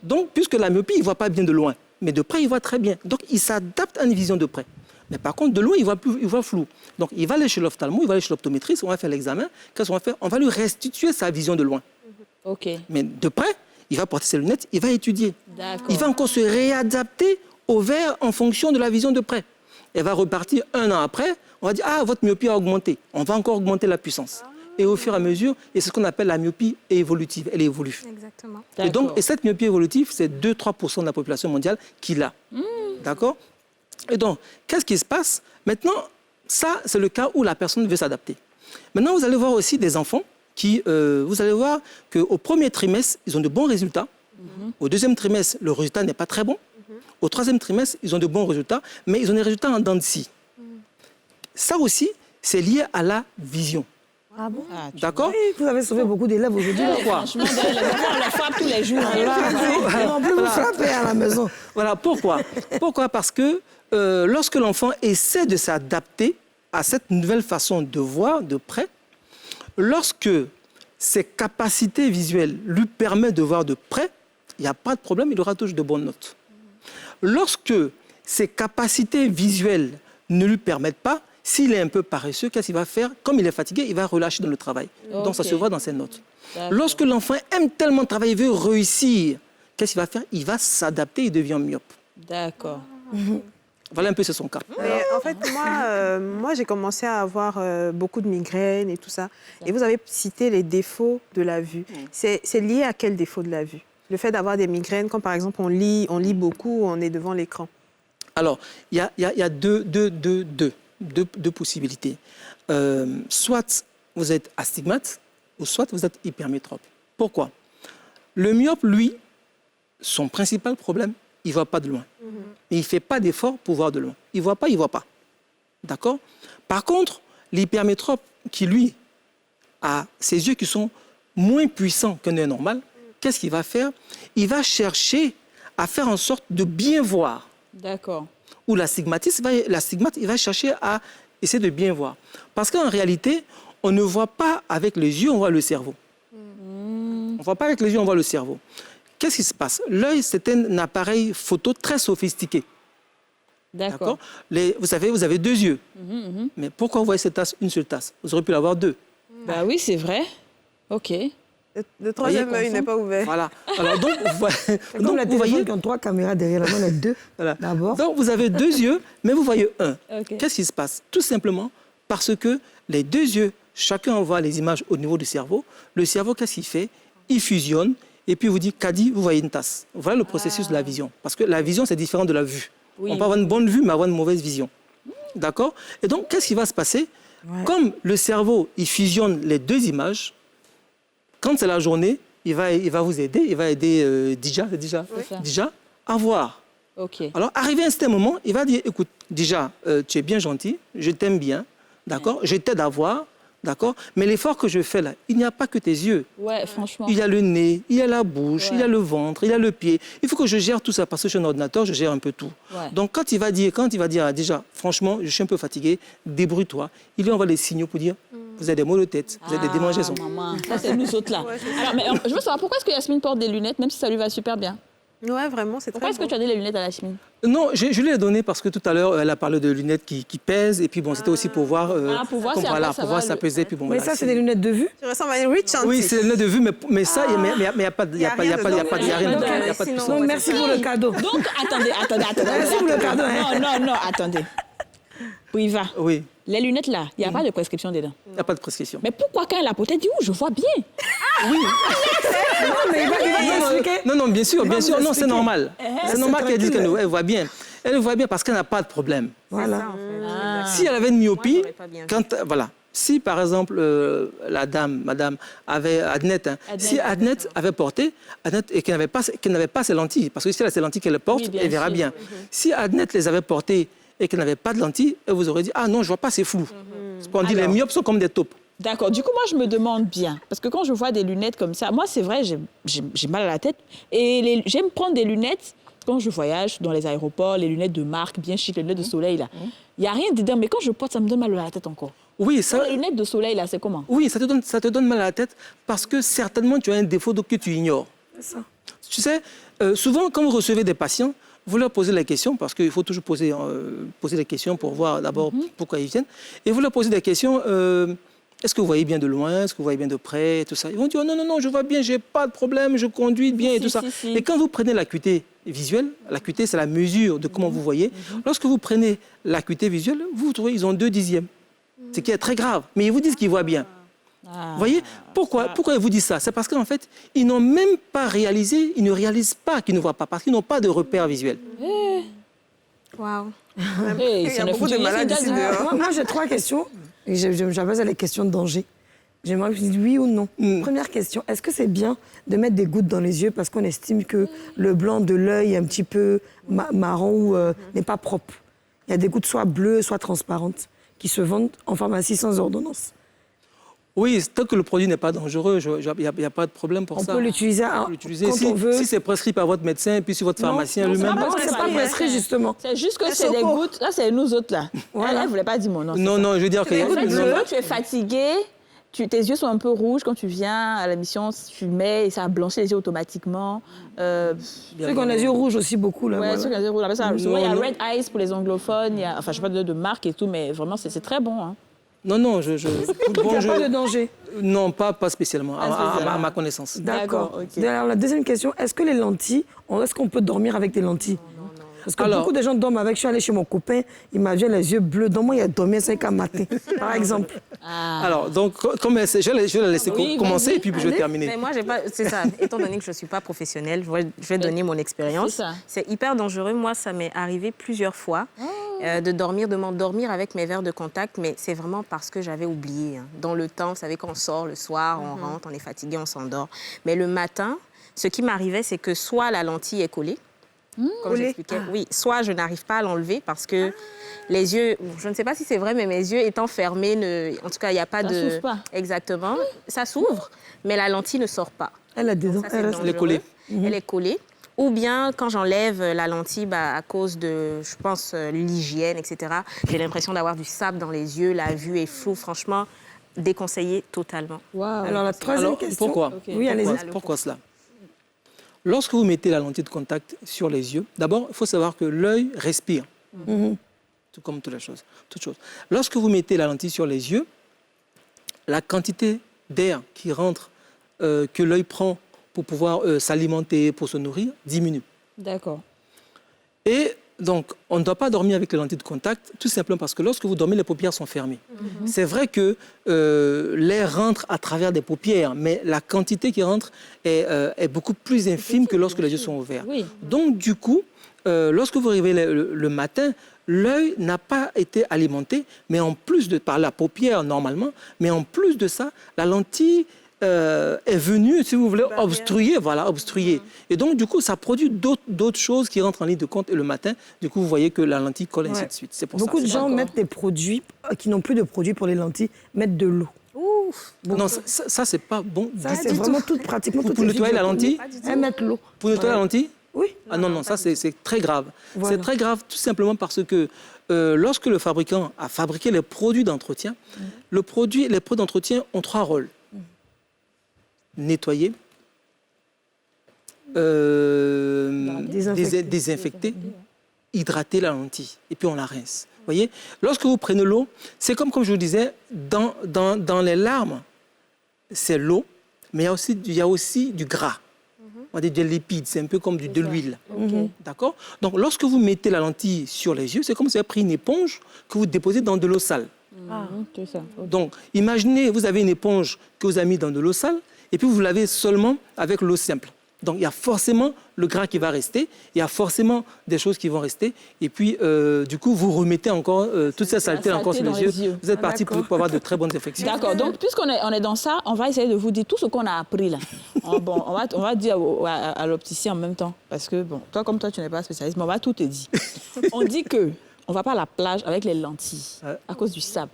Donc, puisque la myopie, il ne voit pas bien de loin, mais de près, il voit très bien. Donc, il s'adapte à une vision de près. Mais par contre, de loin, il voit flou. Donc, il va aller chez l'ophtalmo, il va aller chez l'optométriste, on va faire l'examen. Qu'est-ce qu'on va faire? On va lui restituer sa vision de loin. Mais de près, il va porter ses lunettes, il va étudier. Il va encore se réadapter au verre en fonction de la vision de près. Elle va repartir 1 an après, on va dire « Ah, votre myopie a augmenté ». On va encore augmenter la puissance. Et au fur et à mesure, et c'est ce qu'on appelle la myopie évolutive. Elle évolue. Exactement. Et cette myopie évolutive, c'est 2-3% de la population mondiale qui l'a. D'accord? Et donc, qu'est-ce qui se passe? Maintenant, ça, c'est le cas où la personne veut s'adapter. Maintenant, vous allez voir aussi des enfants qui, vous allez voir qu'au premier trimestre, ils ont de bons résultats. Au deuxième trimestre, le résultat n'est pas très bon. Au troisième trimestre, ils ont de bons résultats, mais ils ont des résultats en dents de scie. Ça aussi, c'est lié à la vision. Ah bon? D'accord? Oui, vous avez sauvé beaucoup d'élèves aujourd'hui. Franchement, les enfants, on les frappe tous les jours. En plus, vous frappez à la maison. Voilà, pourquoi? Pourquoi? Parce que lorsque l'enfant essaie de s'adapter à cette nouvelle façon de voir de près, lorsque ses capacités visuelles lui permettent de voir de près, il n'y a pas de problème, il aura toujours de bonnes notes. Lorsque ses capacités visuelles ne lui permettent pas, s'il est un peu paresseux, qu'est-ce qu'il va faire? Comme il est fatigué, il va relâcher dans le travail. Donc ça se voit dans ses notes. Lorsque l'enfant aime tellement travailler, il veut réussir, qu'est-ce qu'il va faire? Il va s'adapter, il devient myope. D'accord. Voilà un peu, c'est son cas. Mais en fait, moi j'ai commencé à avoir beaucoup de migraines et tout ça. Et vous avez cité les défauts de la vue. C'est lié à quel défaut de la vue? Le fait d'avoir des migraines, quand par exemple on lit beaucoup, on est devant l'écran. Alors, il y a deux possibilités. Soit vous êtes astigmate, ou soit vous êtes hypermétrope. Pourquoi? Le myope, lui, son principal problème, il ne voit pas de loin. Mais il ne fait pas d'effort pour voir de loin. Il ne voit pas, il ne voit pas. D'accord? Par contre, l'hypermétrope, qui lui a ses yeux qui sont moins puissants qu'un œil normal, qu'est-ce qu'il va faire? Il va chercher à faire en sorte de bien voir. D'accord. Ou l'astigmate, il va chercher à essayer de bien voir. Parce qu'en réalité, on ne voit pas avec les yeux, on voit le cerveau. On ne voit pas avec les yeux, on voit le cerveau. Qu'est-ce qui se passe? L'œil, c'est un appareil photo très sophistiqué. D'accord. Vous savez, vous avez 2 yeux. Mais pourquoi vous voyez cette tasse, une seule tasse? Vous auriez pu l'avoir 2. Bah oui, c'est vrai. OK. Le troisième œil n'est pas ouvert. Voilà. Alors donc, vous voyez, quand 3 caméras derrière la main, les 2 d'abord. Donc vous avez 2 yeux, mais vous voyez un. Okay. Qu'est-ce qui se passe? Tout simplement parce que les 2 yeux, chacun envoie les images au niveau du cerveau. Le cerveau, qu'est-ce qu'il fait? Il fusionne et puis vous dit, Kadi, vous voyez une tasse. Voilà le processus de la vision. Parce que la vision, c'est différent de la vue. Oui. On peut avoir une bonne vue, mais avoir une mauvaise vision. D'accord? Et donc, qu'est-ce qui va se passer? Comme le cerveau, il fusionne les deux images, quand c'est la journée, il va vous aider, il va aider Dija à voir. Ok. Alors, arrivé à un certain moment, il va dire, écoute, Dija, tu es bien gentil, je t'aime bien, d'accord, je t'aide à voir, d'accord, mais l'effort que je fais là, il n'y a pas que tes yeux. Ouais, franchement. Il y a le nez, il y a la bouche, il y a le ventre, il y a le pied. Il faut que je gère tout ça parce que je suis un ordinateur, je gère un peu tout. Ouais. Donc, quand il va dire déjà, franchement, je suis un peu fatigué, débrouille-toi, il lui envoie les signaux pour dire, vous avez des maux de tête, vous avez des démangeaisons. Maman, ça c'est nous autres là. Alors, mais je veux savoir pourquoi est-ce que Yasmine porte des lunettes, même si ça lui va super bien. Ouais, vraiment, c'est Pourquoi très est-ce que beau. tu as donné les lunettes à Yasmine? Non, je lui ai donné parce que tout à l'heure, elle a parlé de lunettes qui pèsent. Et puis, bon, c'était aussi pour voir, pour voir si voilà, après, ça pour voir va, si ça pesait. Puis, bon, Mais voilà, ça, c'est des lunettes de vue? Tu ressembles à une rich auntie. Oui, c'est des lunettes de vue, mais ça, il n'y a pas de puissance. Donc, merci pour le cadeau. Donc, attendez. Merci pour le cadeau. hein. Non, attendez. Oui, va. Oui, Les lunettes là, il n'y a pas de prescription dedans. il n'y a pas de prescription. Mais pourquoi quand elle a porté, elle dit, je vois bien. Non, mais il va t'expliquer. Non, bien sûr, non, c'est expliquer. normal. C'est normal qu'elle dise tranquille. qu'elle voit bien. Elle voit bien parce qu'elle n'a pas de problème. Voilà. Si elle avait une myopie, j'aurais pas bien vu. voilà. Si par exemple madame avait Adnette, si Adnette avait porté Adnette et qu'elle n'avait pas ses lentilles, parce que si elle a ses lentilles qu'elle porte, Oui, bien elle verra sûr. bien. Si Adnette les avait portées et qu'elle n'avait pas de lentilles, elle vous aurait dit ah non je vois pas, c'est flou. C'est pour dire les myopes sont comme des taupes. D'accord. Du coup, moi, je me demande bien. Parce que quand je vois des lunettes comme ça, moi, c'est vrai, j'ai mal à la tête. Et j'aime prendre des lunettes quand je voyage dans les aéroports, les lunettes de marque, bien chic, les lunettes de soleil, là. Il n'y a rien dedans. Mais quand je porte, ça me donne mal à la tête encore. Oui, ça, Les lunettes de soleil, là, c'est comment? oui, ça te donne mal à la tête parce que certainement tu as un défaut que tu ignores. C'est ça. Tu sais, souvent quand vous recevez des patients, vous leur posez la question, parce qu'il faut toujours poser des questions pour voir d'abord pourquoi ils viennent. Et vous leur posez des questions, est-ce que vous voyez bien de loin, est-ce que vous voyez bien de près, tout ça. Ils vont dire, oh, non, je vois bien, j'ai pas de problème, je conduis bien et tout ça. si. Et quand vous prenez l'acuité visuelle, l'acuité c'est la mesure de comment vous voyez. Lorsque vous prenez l'acuité visuelle, vous trouvez ils ont 2/10. Ce qui est très grave, mais ils vous disent qu'ils voient bien. Vous voyez, pourquoi ils vous disent ça? C'est parce qu'en fait, ils n'ont même pas réalisé, ils ne réalisent pas qu'ils ne voient pas, parce qu'ils n'ont pas de repère visuel. Waouh. Hey, Il y a beaucoup de malades ici dehors. Moi, j'ai 3 questions. Et j'appelle ça les questions de danger. J'aimerais que tu dises oui ou non. Première question, est-ce que c'est bien de mettre des gouttes dans les yeux parce qu'on estime que le blanc de l'œil est un petit peu marron ou n'est pas propre? Il y a des gouttes soit bleues, soit transparentes qui se vendent en pharmacie sans ordonnance. Oui, tant que le produit n'est pas dangereux, il n'y a pas de problème pour On ça. peut l'utiliser On peut l'utiliser. quand on veut. Si c'est prescrit par votre médecin et puis si votre pharmacien lui-même. Non, c'est pas prescrit justement. C'est juste que c'est des gouttes. Là, c'est nous autres, là. Elle ne voulait pas dire mon nom. Non, je veux dire que... En fait, quand tu es fatigué, tes yeux sont un peu rouges quand tu viens à la mission, tu mets et ça blanchit les yeux automatiquement. Ceux qui ont les yeux rouges aussi beaucoup. Là, Ouais, voilà. ceux qui ont les yeux rouges. Après ça, souvent, il y a Non. Red Eyes pour les anglophones. Enfin, je ne sais pas de marque et tout, mais vraiment, c'est très bon. Hein. Non, Il n'y a pas de danger. Non, pas spécialement, à ma connaissance. D'accord. ok. Alors, la deuxième question, est-ce que les lentilles, est-ce qu'on peut dormir avec des lentilles? Parce que Alors- beaucoup de gens dorment avec. Je suis allée chez mon copain, il m'a vu les yeux bleus. Dans moi, il a dormi à 5 h matin, par exemple. Alors, donc, comme je vais la laisser Oui, commencer vas-y. et puis je vais Mais terminer. moi, j'ai pas. C'est ça. Étant donné que je ne suis pas professionnelle, je vais donner mon expérience. c'est ça. C'est hyper dangereux. Moi, ça m'est arrivé plusieurs fois de m'endormir avec mes verres de contact, mais c'est vraiment parce que j'avais oublié. Hein. Dans le temps, vous savez, quand on sort le soir, on rentre, on est fatigué, on s'endort. Mais le matin, ce qui m'arrivait, c'est que soit la lentille est collée, comme j'expliquais, oui, soit je n'arrive pas à l'enlever parce que les yeux, je ne sais pas si c'est vrai, mais mes yeux étant fermés, en tout cas, il n'y a pas Ça de... s'ouvre pas. Exactement. Ça s'ouvre, mais la lentille ne sort pas. Elle a des dents. Ça, c'est Elle dangereux. Elle est collée. Elle est collée. Ou bien, quand j'enlève la lentille à cause de, je pense, l'hygiène, etc., j'ai l'impression d'avoir du sable dans les yeux, la vue est floue. Franchement, déconseillé totalement. Alors, la troisième question. Pourquoi Oui, allez-y. Pourquoi cela? Lorsque vous mettez la lentille de contact sur les yeux, d'abord, il faut savoir que l'œil respire. Tout comme toute chose. Lorsque vous mettez la lentille sur les yeux, la quantité d'air qui rentre, que l'œil prend pour pouvoir s'alimenter, pour se nourrir, diminue. D'accord. Et donc, on ne doit pas dormir avec les lentilles de contact, tout simplement parce que lorsque vous dormez, les paupières sont fermées. C'est vrai que l'air rentre à travers des paupières, mais la quantité qui rentre est beaucoup plus infime que lorsque les yeux sont ouverts. Oui. Donc, du coup, lorsque vous arrivez le matin, l'œil n'a pas été alimenté, mais en plus par la paupière normalement, mais en plus de ça, la lentille est venue, si vous voulez, obstruer. Et donc, du coup, ça produit d'autres choses qui rentrent en ligne de compte. Et le matin, du coup, vous voyez que la lentille colle, ainsi de suite. C'est pour Beaucoup ça. de gens mettent des produits qui n'ont plus de produits pour les lentilles, mettent de l'eau. Non, ça c'est pas bon. Ça, c'est vraiment pratiquement tout. Pour nettoyer la lentille, mettre l'eau. Pour nettoyer la lentille? Oui. Ah non, ça c'est très grave. Voilà. C'est très grave tout simplement parce que lorsque le fabricant a fabriqué les produits d'entretien, les produits d'entretien ont 3 rôles. Nettoyer, désinfecter, hydrater la lentille. Et puis on la rince. Vous voyez, lorsque vous prenez l'eau, c'est comme je vous disais, dans les larmes, c'est l'eau, mais il y a aussi du gras. On dit des lipides, c'est un peu comme de l'huile. D'accord? Donc, lorsque vous mettez la lentille sur les yeux, c'est comme si vous avez pris une éponge que vous déposez dans de l'eau sale. C'est ça. Donc, imaginez, vous avez une éponge que vous avez mis dans de l'eau sale, et puis vous lavez seulement avec l'eau simple. Donc, il y a forcément le gras qui va rester, il y a forcément des choses qui vont rester, et puis, du coup, vous remettez encore toute cette saleté encore sur les yeux. Vous êtes parti pour avoir de très bonnes effections. D'accord. Donc, puisqu'on est dans ça, on va essayer de vous dire tout ce qu'on a appris là. Bon, on va dire à l'opticien en même temps, parce que, bon, toi, tu n'es pas spécialiste, mais on va tout te dire. On dit que on ne va pas à la plage avec les lentilles à cause du sable.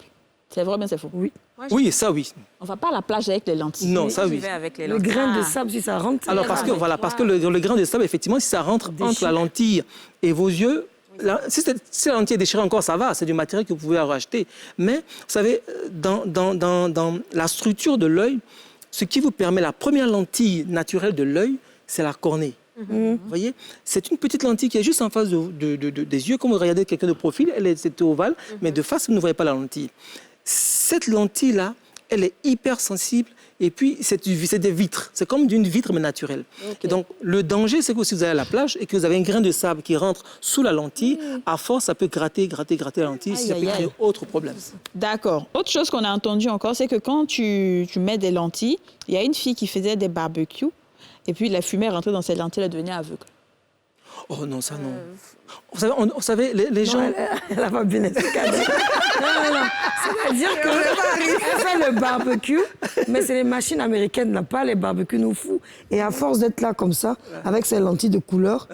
C'est vrai ou bien c'est faux? Oui. Oui, ça oui. On ne va pas à la plage avec les lentilles. Non, ça oui. Avec les Le lentilles. grain de sable, si ça rentre... Alors, parce que le grain de sable, effectivement, si ça rentre entre la lentille et vos yeux, si la lentille est déchirée encore, ça va, c'est du matériel que vous pouvez racheter. Mais, vous savez, dans la structure de l'œil, ce qui vous permet, la première lentille naturelle de l'œil, c'est la cornée. Vous voyez, c'est une petite lentille qui est juste en face des yeux. Quand vous regardez quelqu'un de profil, c'est ovale, mais de face, vous ne voyez pas la lentille. Cette lentille-là, elle est hyper sensible et puis c'est des vitres. C'est comme d'une vitre, mais naturelle. Et donc, le danger, c'est que si vous allez à la plage et que vous avez un grain de sable qui rentre sous la lentille, à force, ça peut gratter la lentille, ça peut créer autre problème. D'accord. Autre chose qu'on a entendu encore, c'est que quand tu mets des lentilles, il y a une fille qui faisait des barbecues et puis la fumée rentrait dans cette lentille, elle devenait aveugle. Oh non, ça non. Vous savez, les gens... Elle n'a pas bien expliqué. Non. C'est-à-dire qu'elle fait le barbecue, mais c'est les machines américaines, là, pas les barbecues nous fous. Et à force d'être là comme ça, avec ses lentilles de couleur,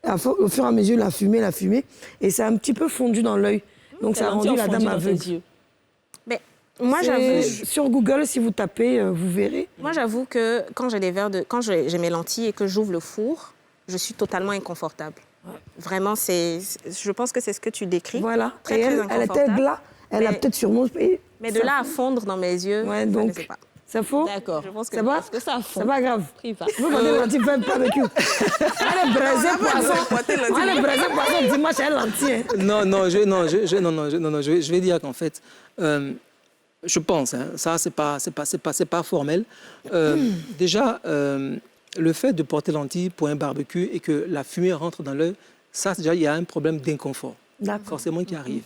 au fur et à mesure, la fumée, et c'est un petit peu fondu dans l'œil. Donc ça a rendu la dame aveugle. Mais moi, j'avoue... Sur Google, si vous tapez, vous verrez. Moi, j'avoue que quand j'ai mes lentilles et que j'ouvre le four, je suis totalement inconfortable. Vraiment, je pense que c'est ce que tu décris. Voilà. Très, très inconfortable. Elle était là, elle a peut-être sûrement... Mais de là à fondre dans mes yeux, donc, je ne sais pas. C'est faux? D'accord. Ça va? Parce que ça fond. C'est pas grave. Vous vendez le lentille, faites pas barbecue. Elle est braisée poisson dimanche, elle est lentille. Non, je vais dire qu'en fait, je pense, ça c'est pas formel. Déjà, le fait de porter lentille pour un barbecue et que la fumée rentre dans l'œil, ça déjà il y a un problème d'inconfort. Forcément qui arrive.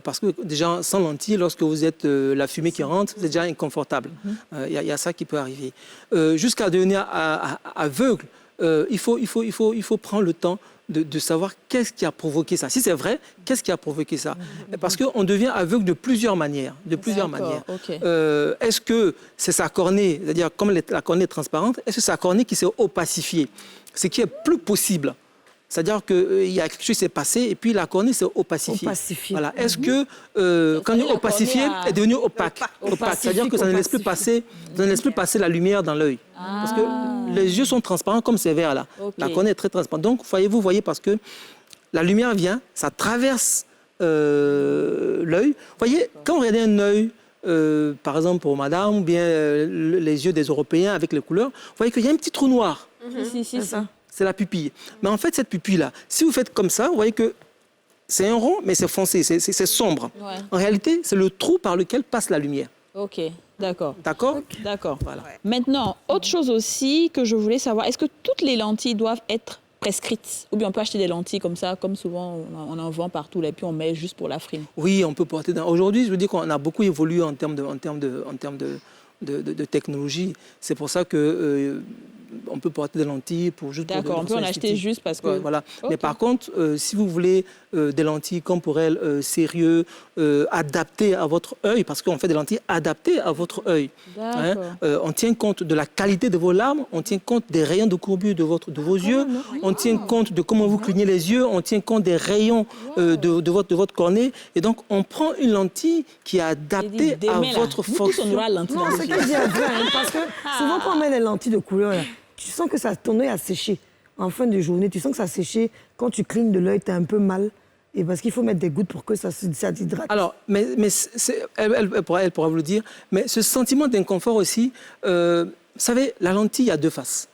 Parce que déjà, sans lentilles, lorsque vous êtes la fumée qui rentre, c'est déjà inconfortable. Il y a ça qui peut arriver. Jusqu'à devenir aveugle, il faut prendre le temps de savoir qu'est-ce qui a provoqué ça. Si c'est vrai, qu'est-ce qui a provoqué ça? Parce qu'on devient aveugle de plusieurs manières. Okay. Est-ce que c'est sa cornée, c'est-à-dire comme la cornée est transparente, est-ce que c'est sa cornée qui s'est opacifiée? Ce qui est plus possible. C'est-à-dire qu'il y a quelque chose qui s'est passé et puis la cornée s'est opacifiée. Voilà. Est-ce que, quand elle est opacifiée, elle est devenue opaque. C'est-à-dire que ça ne laisse plus passer la lumière dans l'œil. Parce que les yeux sont transparents comme ces verres-là. La cornée est très transparente. Donc, vous voyez, parce que la lumière vient, ça traverse l'œil. Vous voyez, quand on regarde un œil, par exemple pour madame, ou bien les yeux des Européens avec les couleurs, vous voyez qu'il y a un petit trou noir. C'est la pupille. Mais en fait, cette pupille-là, si vous faites comme ça, vous voyez que c'est un rond, mais c'est foncé, c'est sombre. Ouais. En réalité, c'est le trou par lequel passe la lumière. OK, d'accord. D'accord ? D'accord. Voilà. Maintenant, autre chose aussi que je voulais savoir, est-ce que toutes les lentilles doivent être prescrites? Ou bien on peut acheter des lentilles comme ça, comme souvent on en vend partout, là, et puis on met juste pour la frime? Oui, on peut porter... Aujourd'hui, je veux dire qu'on a beaucoup évolué en termes de technologie. C'est pour ça que... on peut porter des lentilles pour juste... D'accord, on peut en acheter juste parce que... Voilà. Okay. Mais par contre, si vous voulez des lentilles corporelles sérieux, adaptées à votre œil, parce qu'on fait des lentilles adaptées à votre œil. Hein, on tient compte de la qualité de vos larmes, on tient compte des rayons de courbure de vos yeux, on tient compte de comment vous clignez les yeux, on tient compte des rayons de votre cornée. Et donc, on prend une lentille qui est adaptée à votre fonction. Non, c'est que je dis vrai, hein, parce que souvent quand on met les lentilles de couleur, là, tu sens que ton œil a séché. En fin de journée, tu sens que ça a séché. Quand tu clignes de l'œil, tu as un peu mal. Et parce qu'il faut mettre des gouttes pour que ça s'hydrate. Alors, mais elle pourra vous le dire, mais ce sentiment d'inconfort aussi, vous savez, la lentille a deux faces.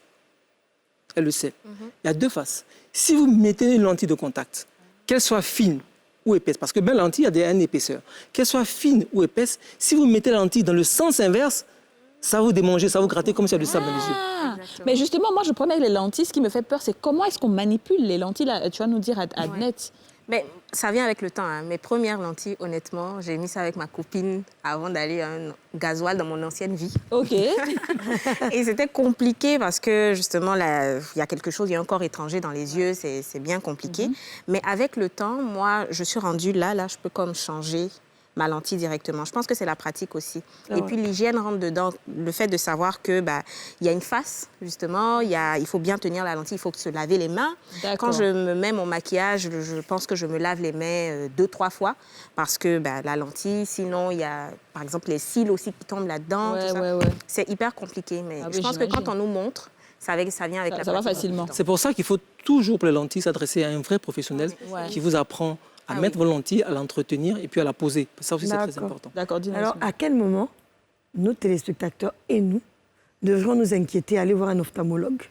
Elle le sait. Il y a deux faces. Si vous mettez une lentille de contact, qu'elle soit fine ou épaisse, parce que bien la lentille a une épaisseur, qu'elle soit fine ou épaisse, si vous mettez la lentille dans le sens inverse, ça va vous démanger, ça va vous gratter comme s'il y a du sable dans les yeux. Mais justement, moi, je promets avec les lentilles, ce qui me fait peur, c'est comment est-ce qu'on manipule les lentilles, là, tu vas nous dire, Adnette. Mais ça vient avec le temps. Hein. Mes premières lentilles, honnêtement, j'ai mis ça avec ma copine avant d'aller à un gasoil dans mon ancienne vie. OK. Et c'était compliqué parce que, justement, il y a quelque chose, il y a un corps étranger dans les yeux, c'est bien compliqué. Mais avec le temps, moi, je suis rendue là, je peux comme changer ma lentille directement. Je pense que c'est la pratique aussi. Et puis l'hygiène rentre dedans. Le fait de savoir que y a une face, justement, il faut bien tenir la lentille, il faut se laver les mains. Quand je me mets mon maquillage, je pense que je me lave les mains 2-3 fois parce que la lentille, sinon il y a par exemple les cils aussi qui tombent là-dedans. C'est hyper compliqué, mais je pense que quand on nous montre, ça vient avec la pratique. Ça va facilement. C'est pour ça qu'il faut toujours pour les lentilles s'adresser à un vrai professionnel qui vous apprend à mettre vos lentilles, à l'entretenir et puis à la poser. Ça aussi, c'est très important. Alors, à quel moment nos téléspectateurs et nous devrons nous inquiéter, aller voir un ophtalmologue?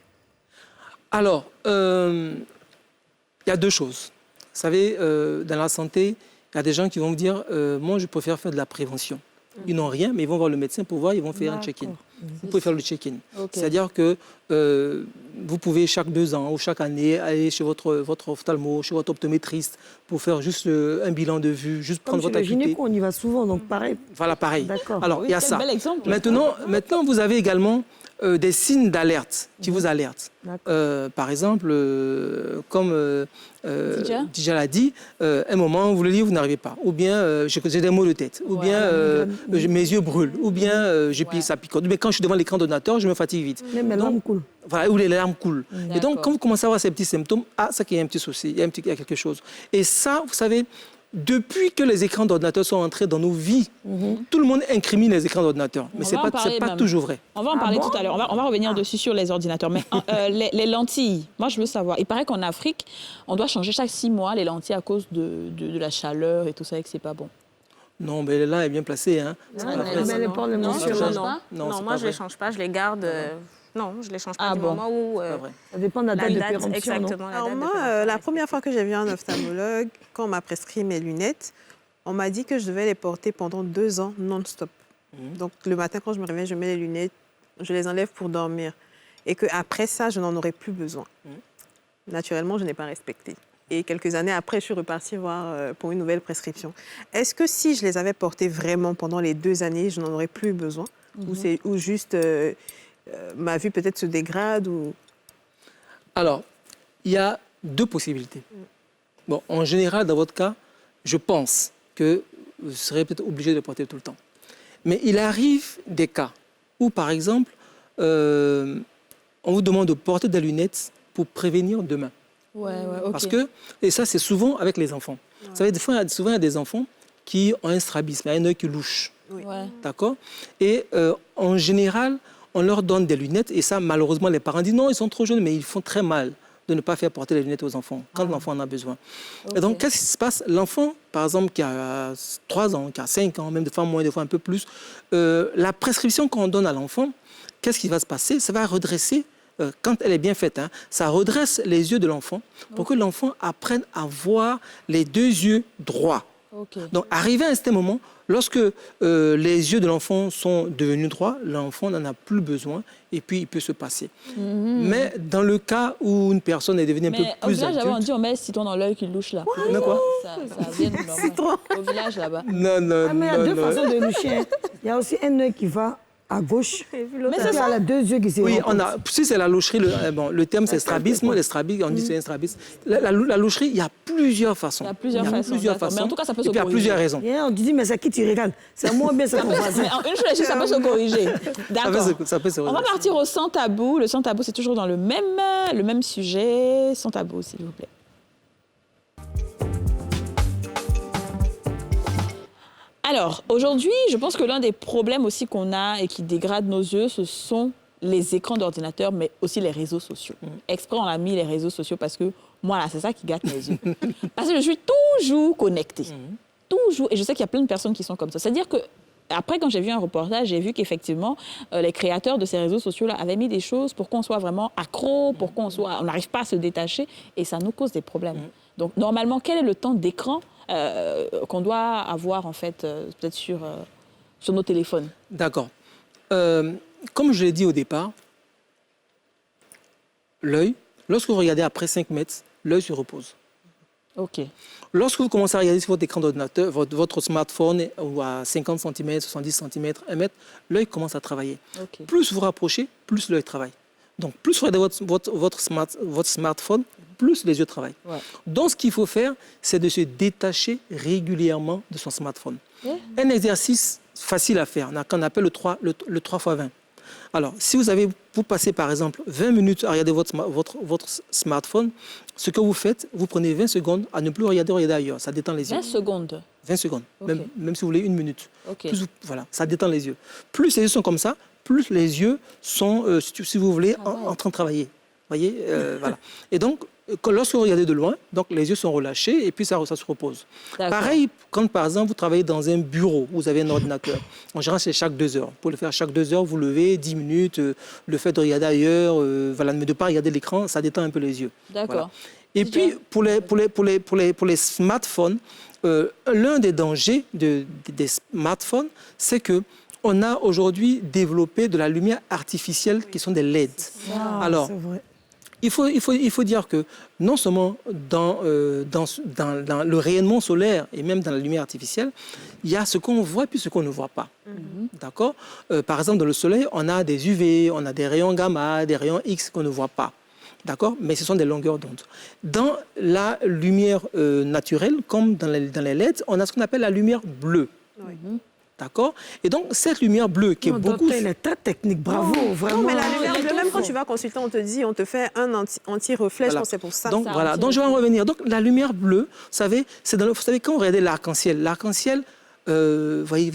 Alors, il y a deux choses. Vous savez, dans la santé, il y a des gens qui vont me dire moi, je préfère faire de la prévention. Ils n'ont rien, mais ils vont voir le médecin pour voir, ils vont faire un check-in. Vous pouvez faire le check-in. C'est-à-dire que vous pouvez chaque 2 ans ou chaque année aller chez votre ophtalmo, chez votre optométriste pour faire juste un bilan de vue, juste prendre votre acuité. Gynéco, on y va souvent, donc pareil. Voilà, pareil. Alors, il y a ça. Bel exemple. Maintenant, vous avez également des signes d'alerte qui vous alertent. Par exemple, comme Tidja l'a dit, un moment, vous le dites, vous n'arrivez pas. Ou bien, j'ai des maux de tête. Ou bien, mes yeux brûlent. Ou bien, ça picote. Mais quand je suis devant l'écran d'ordinateur, je me fatigue vite. Mais mes larmes coulent. Voilà, où les larmes coulent. Et donc, quand vous commencez à avoir ces petits symptômes, ça qu'il y a un petit souci, il y a quelque chose. Et ça, vous savez, depuis que les écrans d'ordinateur sont entrés dans nos vies, tout le monde incrimine les écrans d'ordinateur. Mais ce n'est pas toujours vrai. On va en parler tout à l'heure. On va revenir dessus sur les ordinateurs. Mais les lentilles, moi, je veux savoir. Il paraît qu'en Afrique, on doit changer chaque 6 mois les lentilles à cause de la chaleur et tout ça, et que ce n'est pas bon. Non, mais là, elle est bien placée. Hein. Non, moi, je ne les change pas. Je les garde... Non, je ne les change pas moment où... Ça dépend de la date de péremption. Exactement. Alors moi, la première fois que j'ai vu un ophtalmologue, quand on m'a prescrit mes lunettes, on m'a dit que je devais les porter pendant 2 ans non-stop. Donc le matin, quand je me réveille, je mets les lunettes, je les enlève pour dormir. Et qu'après ça, je n'en aurais plus besoin. Naturellement, je n'ai pas respecté. Et quelques années après, je suis repartie voir pour une nouvelle prescription. Est-ce que si je les avais portés vraiment pendant les 2 années, je n'en aurais plus besoin? Ou juste... ma vue peut-être se dégrade ou... Alors, il y a 2 possibilités. Bon, en général, dans votre cas, je pense que vous serez peut-être obligé de le porter tout le temps. Mais il arrive des cas où, par exemple, on vous demande de porter des lunettes pour prévenir demain. Parce que, et ça, c'est souvent avec les enfants. Vous savez, souvent, il y a des enfants qui ont un strabisme, il y a un œil qui louche. D'accord? Et en général, on leur donne des lunettes et ça, malheureusement, les parents disent non, ils sont trop jeunes, mais ils font très mal de ne pas faire porter les lunettes aux enfants quand l'enfant en a besoin. Et donc, qu'est-ce qui se passe? L'enfant, par exemple, qui a 3 ans, qui a 5 ans, même des fois moins, des fois un peu plus, la prescription qu'on donne à l'enfant, qu'est-ce qui va se passer? Ça va redresser, quand elle est bien faite, ça redresse les yeux de l'enfant pour que l'enfant apprenne à voir les 2 yeux droits. Donc, arrivé à un certain moment, lorsque les yeux de l'enfant sont devenus droits, l'enfant n'en a plus besoin et puis il peut se passer. Mais dans le cas où une personne est devenue un peu plus adulte... on dit on met citron dans l'œil qui louche là. Quoi? Ça vient de au village là-bas. Non. Mais il y a 2 façons de loucher. Il y a aussi un œil qui va à gauche. Mais c'est ça. Elle a deux yeux qui se Oui, rencontrent. si c'est la loucherie, le terme c'est strabisme, le strabisme, on dit c'est un strabisme. La loucherie, il y a plusieurs façons. Il y a plusieurs façons. Mais en tout cas, ça peut se Et puis il y a corriger. plusieurs raisons. Et on te dit, mais c'est à qui tu regardes? C'est à moi ou bien c'est à ton voisin? Une chose, ça peut se corriger. D'accord. Ça peut se On va corriger. partir au sans tabou. Le sans tabou, c'est toujours dans le même sujet. Sans tabou, s'il vous plaît. Alors, aujourd'hui, je pense que l'un des problèmes aussi qu'on a et qui dégrade nos yeux, ce sont les écrans d'ordinateur, mais aussi les réseaux sociaux. Exprès, on a mis les réseaux sociaux parce que moi, là, c'est ça qui gâte mes yeux. Parce que je suis toujours connectée. Toujours. Et je sais qu'il y a plein de personnes qui sont comme ça. C'est-à-dire que après, quand j'ai vu un reportage, j'ai vu qu'effectivement, les créateurs de ces réseaux sociaux-là avaient mis des choses pour qu'on soit vraiment accro, pour qu'on n'arrive pas à se détacher, et ça nous cause des problèmes. Donc, normalement, quel est le temps d'écran qu'on doit avoir, en fait, peut-être sur nos téléphones? D'accord. Comme je l'ai dit au départ, l'œil, lorsque vous regardez après 5 mètres, l'œil se repose. OK. Lorsque vous commencez à regarder sur votre écran d'ordinateur, votre smartphone, ou à 50 cm, 70 cm, 1 mètre, l'œil commence à travailler. OK. Plus vous rapprochez, plus l'œil travaille. Donc, plus vous regardez votre smartphone, plus les yeux travaillent. Ouais. Donc, ce qu'il faut faire, c'est de se détacher régulièrement de son smartphone. Un exercice facile à faire, qu'on appelle le 3 x 20. Alors, si vous passez par exemple 20 minutes à regarder votre smartphone, ce que vous faites, vous prenez 20 secondes à ne plus regarder ailleurs. Ça détend les yeux. 20 secondes. 20 secondes, Okay. même si vous voulez 1 minute. OK. Voilà, ça détend les yeux. Plus les yeux sont comme ça, plus les yeux sont, si vous voulez, en train de travailler. Voyez, voilà. Et donc, lorsque vous regardez de loin, donc les yeux sont relâchés et puis ça se repose. Pareil, quand par exemple vous travaillez dans un bureau, vous avez un ordinateur. En général, c'est chaque 2 heures. Pour le faire chaque 2 heures, vous levez 10 minutes. Le fait de regarder ailleurs, voilà, mais de ne pas regarder l'écran, ça détend un peu les yeux. D'accord. Voilà. Et puis, pour les smartphones, l'un des dangers des smartphones, c'est que on a aujourd'hui développé de la lumière artificielle qui sont des LED. Alors, C'est vrai. il faut dire que non seulement dans le rayonnement solaire et même dans la lumière artificielle, il y a ce qu'on voit et puis ce qu'on ne voit pas. D'accord ? Par exemple, dans le soleil, on a des UV, on a des rayons gamma, des rayons X qu'on ne voit pas. D'accord ? Mais ce sont des longueurs d'onde. Dans la lumière naturelle, comme dans les LED, on a ce qu'on appelle la lumière bleue. D'accord ? Et donc, cette lumière bleue qui est beaucoup... Elle est très technique, bravo, vraiment. Non, mais la lumière bleue, même quand tu vas consulter, on te fait un anti-reflet, Voilà. je pense que c'est pour ça. Donc, voilà. Donc, je vais en revenir. Donc, la lumière bleue, vous savez, vous savez, quand vous regardez l'arc-en-ciel, vous voyez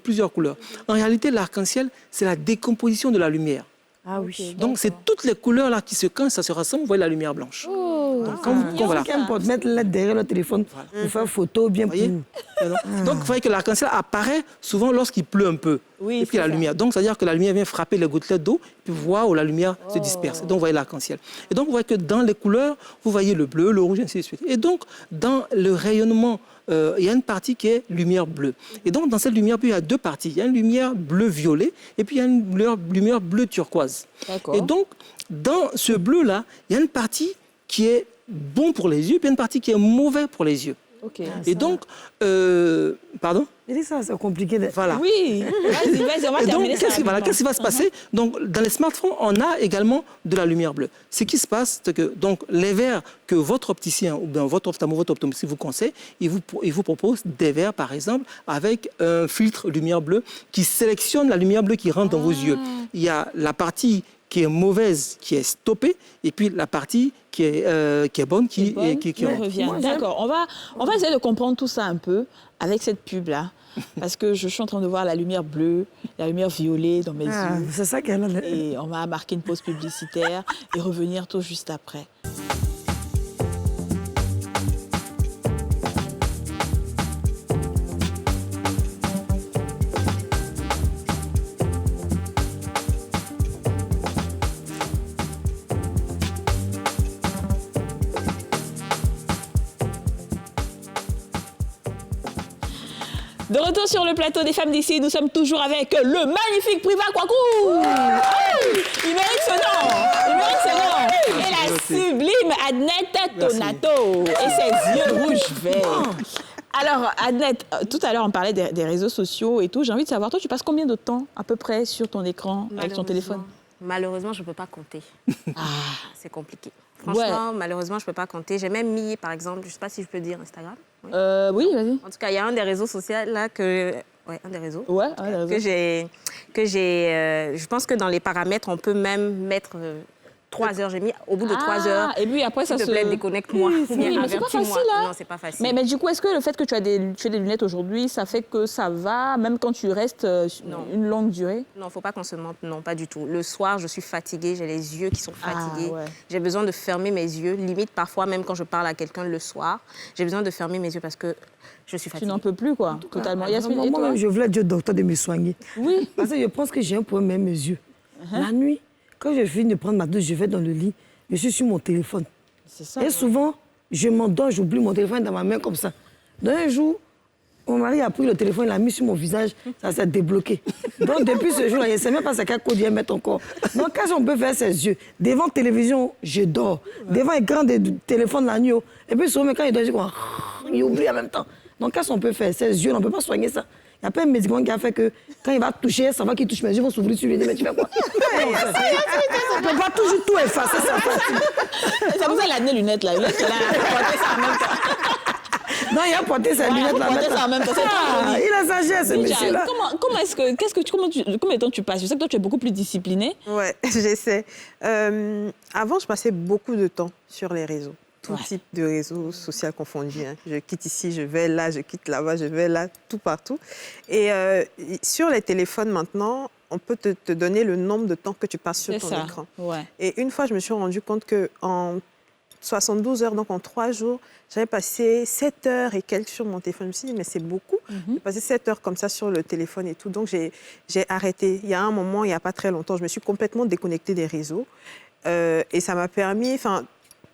plusieurs couleurs. En réalité, l'arc-en-ciel, c'est la décomposition de la lumière. Ah oui. Donc, c'est toutes les couleurs là qui quand ça se rassemble, vous voyez la lumière blanche. Donc, voilà. Qu'importe, mettre l'aide derrière le téléphone pour faire photo, bien pour... Donc, vous voyez que l'arc-en-ciel apparaît souvent lorsqu'il pleut un peu. Oui, et puis, la lumière. Donc, c'est-à-dire que la lumière vient frapper les gouttelettes d'eau, puis voir où la lumière se disperse. Donc, vous voyez l'arc-en-ciel. Et donc, vous voyez que dans les couleurs, vous voyez le bleu, le rouge, ainsi de suite. Et donc, dans le rayonnement, il y a une partie qui est lumière bleue. Et donc, dans cette lumière bleue, il y a 2 parties. Il y a une lumière bleu-violet et puis il y a une lumière bleu-turquoise. D'accord. Et donc, dans ce bleu-là, il y a une partie qui est bon pour les yeux, puis une partie qui est mauvais pour les yeux. OK. Et donc, pardon ? Il dit ça, c'est compliqué. Voilà. Oui, vas-y, on va Et donc, terminer ça. qu'est-ce qui va se passer? Donc, dans les smartphones, on a également de la lumière bleue. Ce qui se passe, c'est que donc, les verres que votre opticien ou bien votre ophtalmo, votre optométriste vous conseille, il vous propose des verres, par exemple, avec un filtre lumière bleue qui sélectionne la lumière bleue qui rentre dans vos yeux. Il y a la partie qui est mauvaise, qui est stoppée, et puis la partie qui est bonne, qui revient. D'accord, on va essayer de comprendre tout ça un peu avec cette pub-là, parce que je suis en train de voir la lumière bleue, la lumière violet dans mes yeux. C'est ça qu'elle a. Et on va marquer une pause publicitaire et revenir tout juste après. De retour sur le plateau des femmes d'ici, nous sommes toujours avec le magnifique Priva Kwaku. Il mérite ce nom. Et la sublime Adnette Tonato. Et ses yeux rouges verts. Alors, Adnette, tout à l'heure, on parlait des réseaux sociaux et tout. J'ai envie de savoir, toi, tu passes combien de temps à peu près sur ton écran avec ton téléphone? Malheureusement, je ne peux pas compter. C'est compliqué. Franchement, malheureusement, je ne peux pas compter. J'ai même mis, par exemple, je ne sais pas si je peux dire Instagram. Oui, oui, vas-y. En tout cas, il y a un des réseaux sociaux là que... Ouais, un des réseaux. Ouais, un des réseaux. Je pense que dans les paramètres, on peut même mettre 3 heures. J'ai mis au bout de 3 heures. Et puis après, ça s'il te plaît, déconnecte-moi. Oui, mais c'est pas facile, hein? Non, c'est pas facile. Mais du coup, est-ce que le fait que tu as des lunettes aujourd'hui, ça fait que ça va, même quand tu restes une longue durée? Non, faut pas qu'on se mente. Non, pas du tout. Le soir, je suis fatiguée. J'ai les yeux qui sont fatigués. Ouais. J'ai besoin de fermer mes yeux. Limite, parfois, même quand je parle à quelqu'un le soir, j'ai besoin de fermer mes yeux parce que je suis fatiguée. Tu n'en peux plus, quoi, totalement. Yasmine, Moi, je voulais dire au docteur de me soigner. Oui. Parce que je pense que j'ai un problème avec mes yeux. La nuit, quand je finis de prendre ma douche, je vais dans le lit, je suis sur mon téléphone. C'est ça. Et souvent, je m'endors, j'oublie mon téléphone dans ma main comme ça. Donc un jour, mon mari a pris le téléphone, il l'a mis sur mon visage, ça s'est débloqué. Donc depuis ce jour-là, je ne sais même pas c'est quel code il va mettre encore. Donc qu'est-ce qu'on peut faire ses yeux? Devant la télévision, je dors. Devant l'écran de téléphone la nuit. Et puis souvent, quand il dort, je dis, il oublie en même temps. Donc qu'est-ce qu'on peut faire? Ses yeux, on ne peut pas soigner ça. Il n'y a pas un médicament qui a fait que quand il va toucher, ça va qu'il touche mes yeux, vont s'ouvrir sur lui. Mais tu fais quoi? On ne peut pas toujours tout effacer, ça. C'est pour ça qu'il a des lunettes là. Il a porté ça en même temps. Non, il a porté ses lunettes là. Il a porté ça en même temps. Il a sagesse, ce monsieur-là. Combien de temps tu passes? Je sais que toi, tu es beaucoup plus disciplinée. Ouais, j'essaie. Avant, je passais beaucoup de temps sur les réseaux. Tout type de réseaux sociaux confondus. Hein. Je quitte ici, je vais là, je quitte là-bas, je vais là, tout partout. Et sur les téléphones maintenant, on peut te donner le nombre de temps que tu passes sur ton écran. Ouais. Et une fois, je me suis rendu compte qu'en 72 heures, donc en 3 jours, j'avais passé 7 heures et quelques sur mon téléphone. Je me suis dit, mais c'est beaucoup. J'ai passé 7 heures comme ça sur le téléphone et tout. Donc, j'ai arrêté. Il y a un moment, il n'y a pas très longtemps, je me suis complètement déconnectée des réseaux. Et ça m'a permis...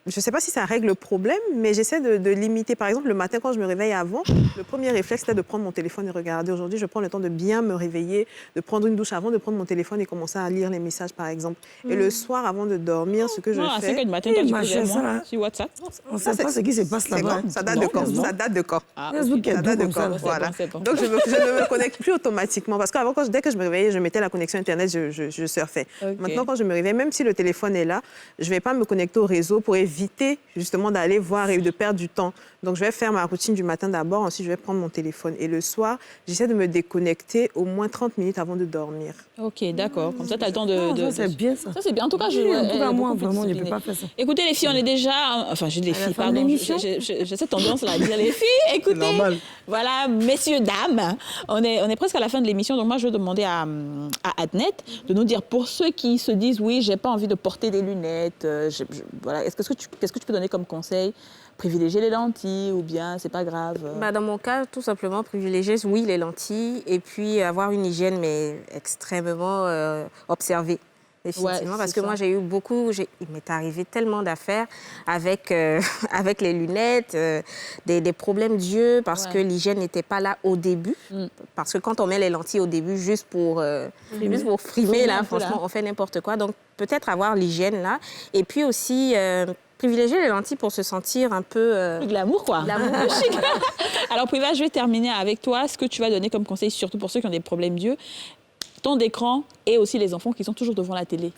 Je ne sais pas si ça règle le problème, mais j'essaie de limiter. Par exemple, le matin, quand je me réveille avant, le premier réflexe, c'était de prendre mon téléphone et regarder. Aujourd'hui, je prends le temps de bien me réveiller, de prendre une douche avant, de prendre mon téléphone et commencer à lire les messages, par exemple. Et le soir, avant de dormir, ce que je fais... C'est que le matin, quand tu faisais sur WhatsApp. On ne sait pas ce qui se passe là-bas. Ça date de quand? Ça date de quand? Ça date de quand? Voilà. Donc, je ne me connecte plus automatiquement. Parce qu'avant, dès que je me réveillais, je mettais la connexion Internet, je surfais. Maintenant, quand je me réveille, même si le téléphone est là, je ne vais pas me connecter au réseau pour éviter justement d'aller voir et de perdre du temps. Donc, je vais faire ma routine du matin d'abord, ensuite, je vais prendre mon téléphone. Et le soir, j'essaie de me déconnecter au moins 30 minutes avant de dormir. OK, d'accord. Comme ça, tu as le temps de... Ça, c'est bien, ça. Ça, c'est bien. En tout cas, moi, vraiment, je ne peux pas faire ça. Écoutez, les filles, on est déjà... Enfin, j'ai des filles, pardon. J'ai cette tendance-là à dire les filles. Écoutez, normal. Voilà, messieurs, dames, on est presque à la fin de l'émission. Donc, moi, je vais demander à Adnette de nous dire, pour ceux qui se disent, oui, j'ai pas envie de porter des lunettes, voilà, qu'est-ce que tu peux donner comme conseil? Privilégier les lentilles ou bien c'est pas grave? Dans mon cas, tout simplement, privilégier, oui, les lentilles et puis avoir une hygiène, mais extrêmement observée. Effectivement, parce que moi, j'ai eu il m'est arrivé tellement d'affaires avec les lunettes, des problèmes d'yeux, parce que l'hygiène n'était pas là au début. Parce que quand on met les lentilles au début, juste pour frimer, là, franchement, on fait n'importe quoi. Donc, peut-être avoir l'hygiène là. Et puis aussi... privilégier les lentilles pour se sentir un peu... glamour, quoi. Glamour. Alors, Priva, je vais terminer avec toi. Ce que tu vas donner comme conseil, surtout pour ceux qui ont des problèmes d'yeux, temps d'écran et aussi les enfants qui sont toujours devant la télé.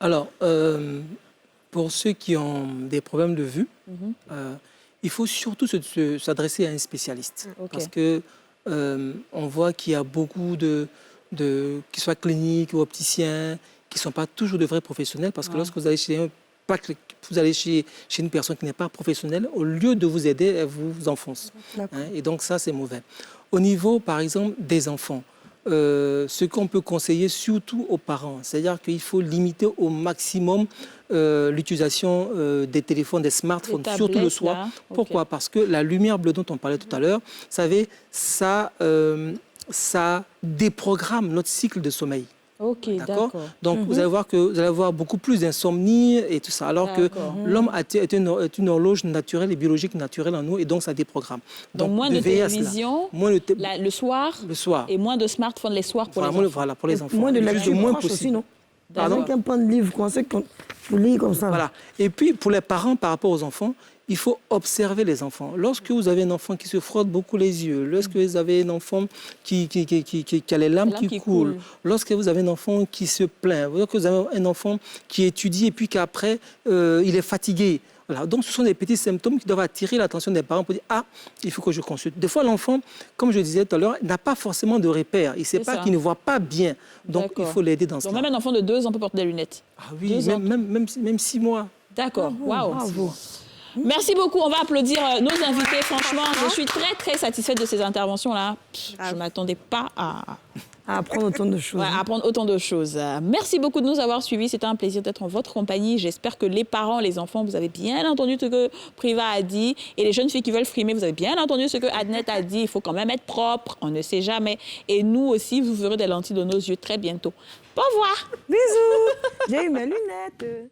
Alors, pour ceux qui ont des problèmes de vue, il faut surtout s'adresser à un spécialiste. Parce que on voit qu'il y a beaucoup qu'ils soient cliniques ou opticiens, qui ne sont pas toujours de vrais professionnels. Parce que lorsque vous allez chez une personne qui n'est pas professionnelle, au lieu de vous aider, elle vous enfonce. Et donc ça, c'est mauvais. Au niveau, par exemple, des enfants, ce qu'on peut conseiller surtout aux parents, c'est-à-dire qu'il faut limiter au maximum l'utilisation des téléphones, des smartphones, surtout le soir. Là. Pourquoi? Parce que la lumière bleue dont on parlait tout à l'heure, vous savez, ça déprogramme notre cycle de sommeil. Ok, d'accord. Donc, vous allez voir que vous allez avoir beaucoup plus d'insomnie et tout ça, alors que l'homme est une horloge naturelle et biologique naturelle en nous, et donc ça déprogramme. Donc moins de télévision le soir, et moins de smartphone les soirs pour les enfants. Voilà, pour les enfants. Moins de lecture aussi, non? Avec un pan de livre, qu'on sait qu'on lit comme ça. Voilà. Et puis, pour les parents, par rapport aux enfants, il faut observer les enfants. Lorsque vous avez un enfant qui se frotte beaucoup les yeux, lorsque vous avez un enfant qui a les larmes qui coulent, lorsque vous avez un enfant qui se plaint, lorsque vous avez un enfant qui étudie et puis qu'après, il est fatigué. Voilà. Donc, ce sont des petits symptômes qui doivent attirer l'attention des parents pour dire « Ah, il faut que je consulte ». Des fois, l'enfant, comme je disais tout à l'heure, n'a pas forcément de repères. Il ne sait pas qu'il ne voit pas bien. Donc, il faut l'aider dans ça. Donc, même un enfant de 2 ans peut porter des lunettes. Ah oui, même 6 mois. D'accord. Waouh. Merci beaucoup. On va applaudir nos invités. Franchement, je suis très, très satisfaite de ces interventions-là. Je ne m'attendais pas à apprendre autant de choses. Ouais, à apprendre autant de choses. Merci beaucoup de nous avoir suivis. C'était un plaisir d'être en votre compagnie. J'espère que les parents, les enfants, vous avez bien entendu ce que Priva a dit. Et les jeunes filles qui veulent frimer, vous avez bien entendu ce que Adnet a dit. Il faut quand même être propre. On ne sait jamais. Et nous aussi, vous verrez des lentilles dans nos yeux très bientôt. Au revoir. Bisous. J'ai eu mes lunettes.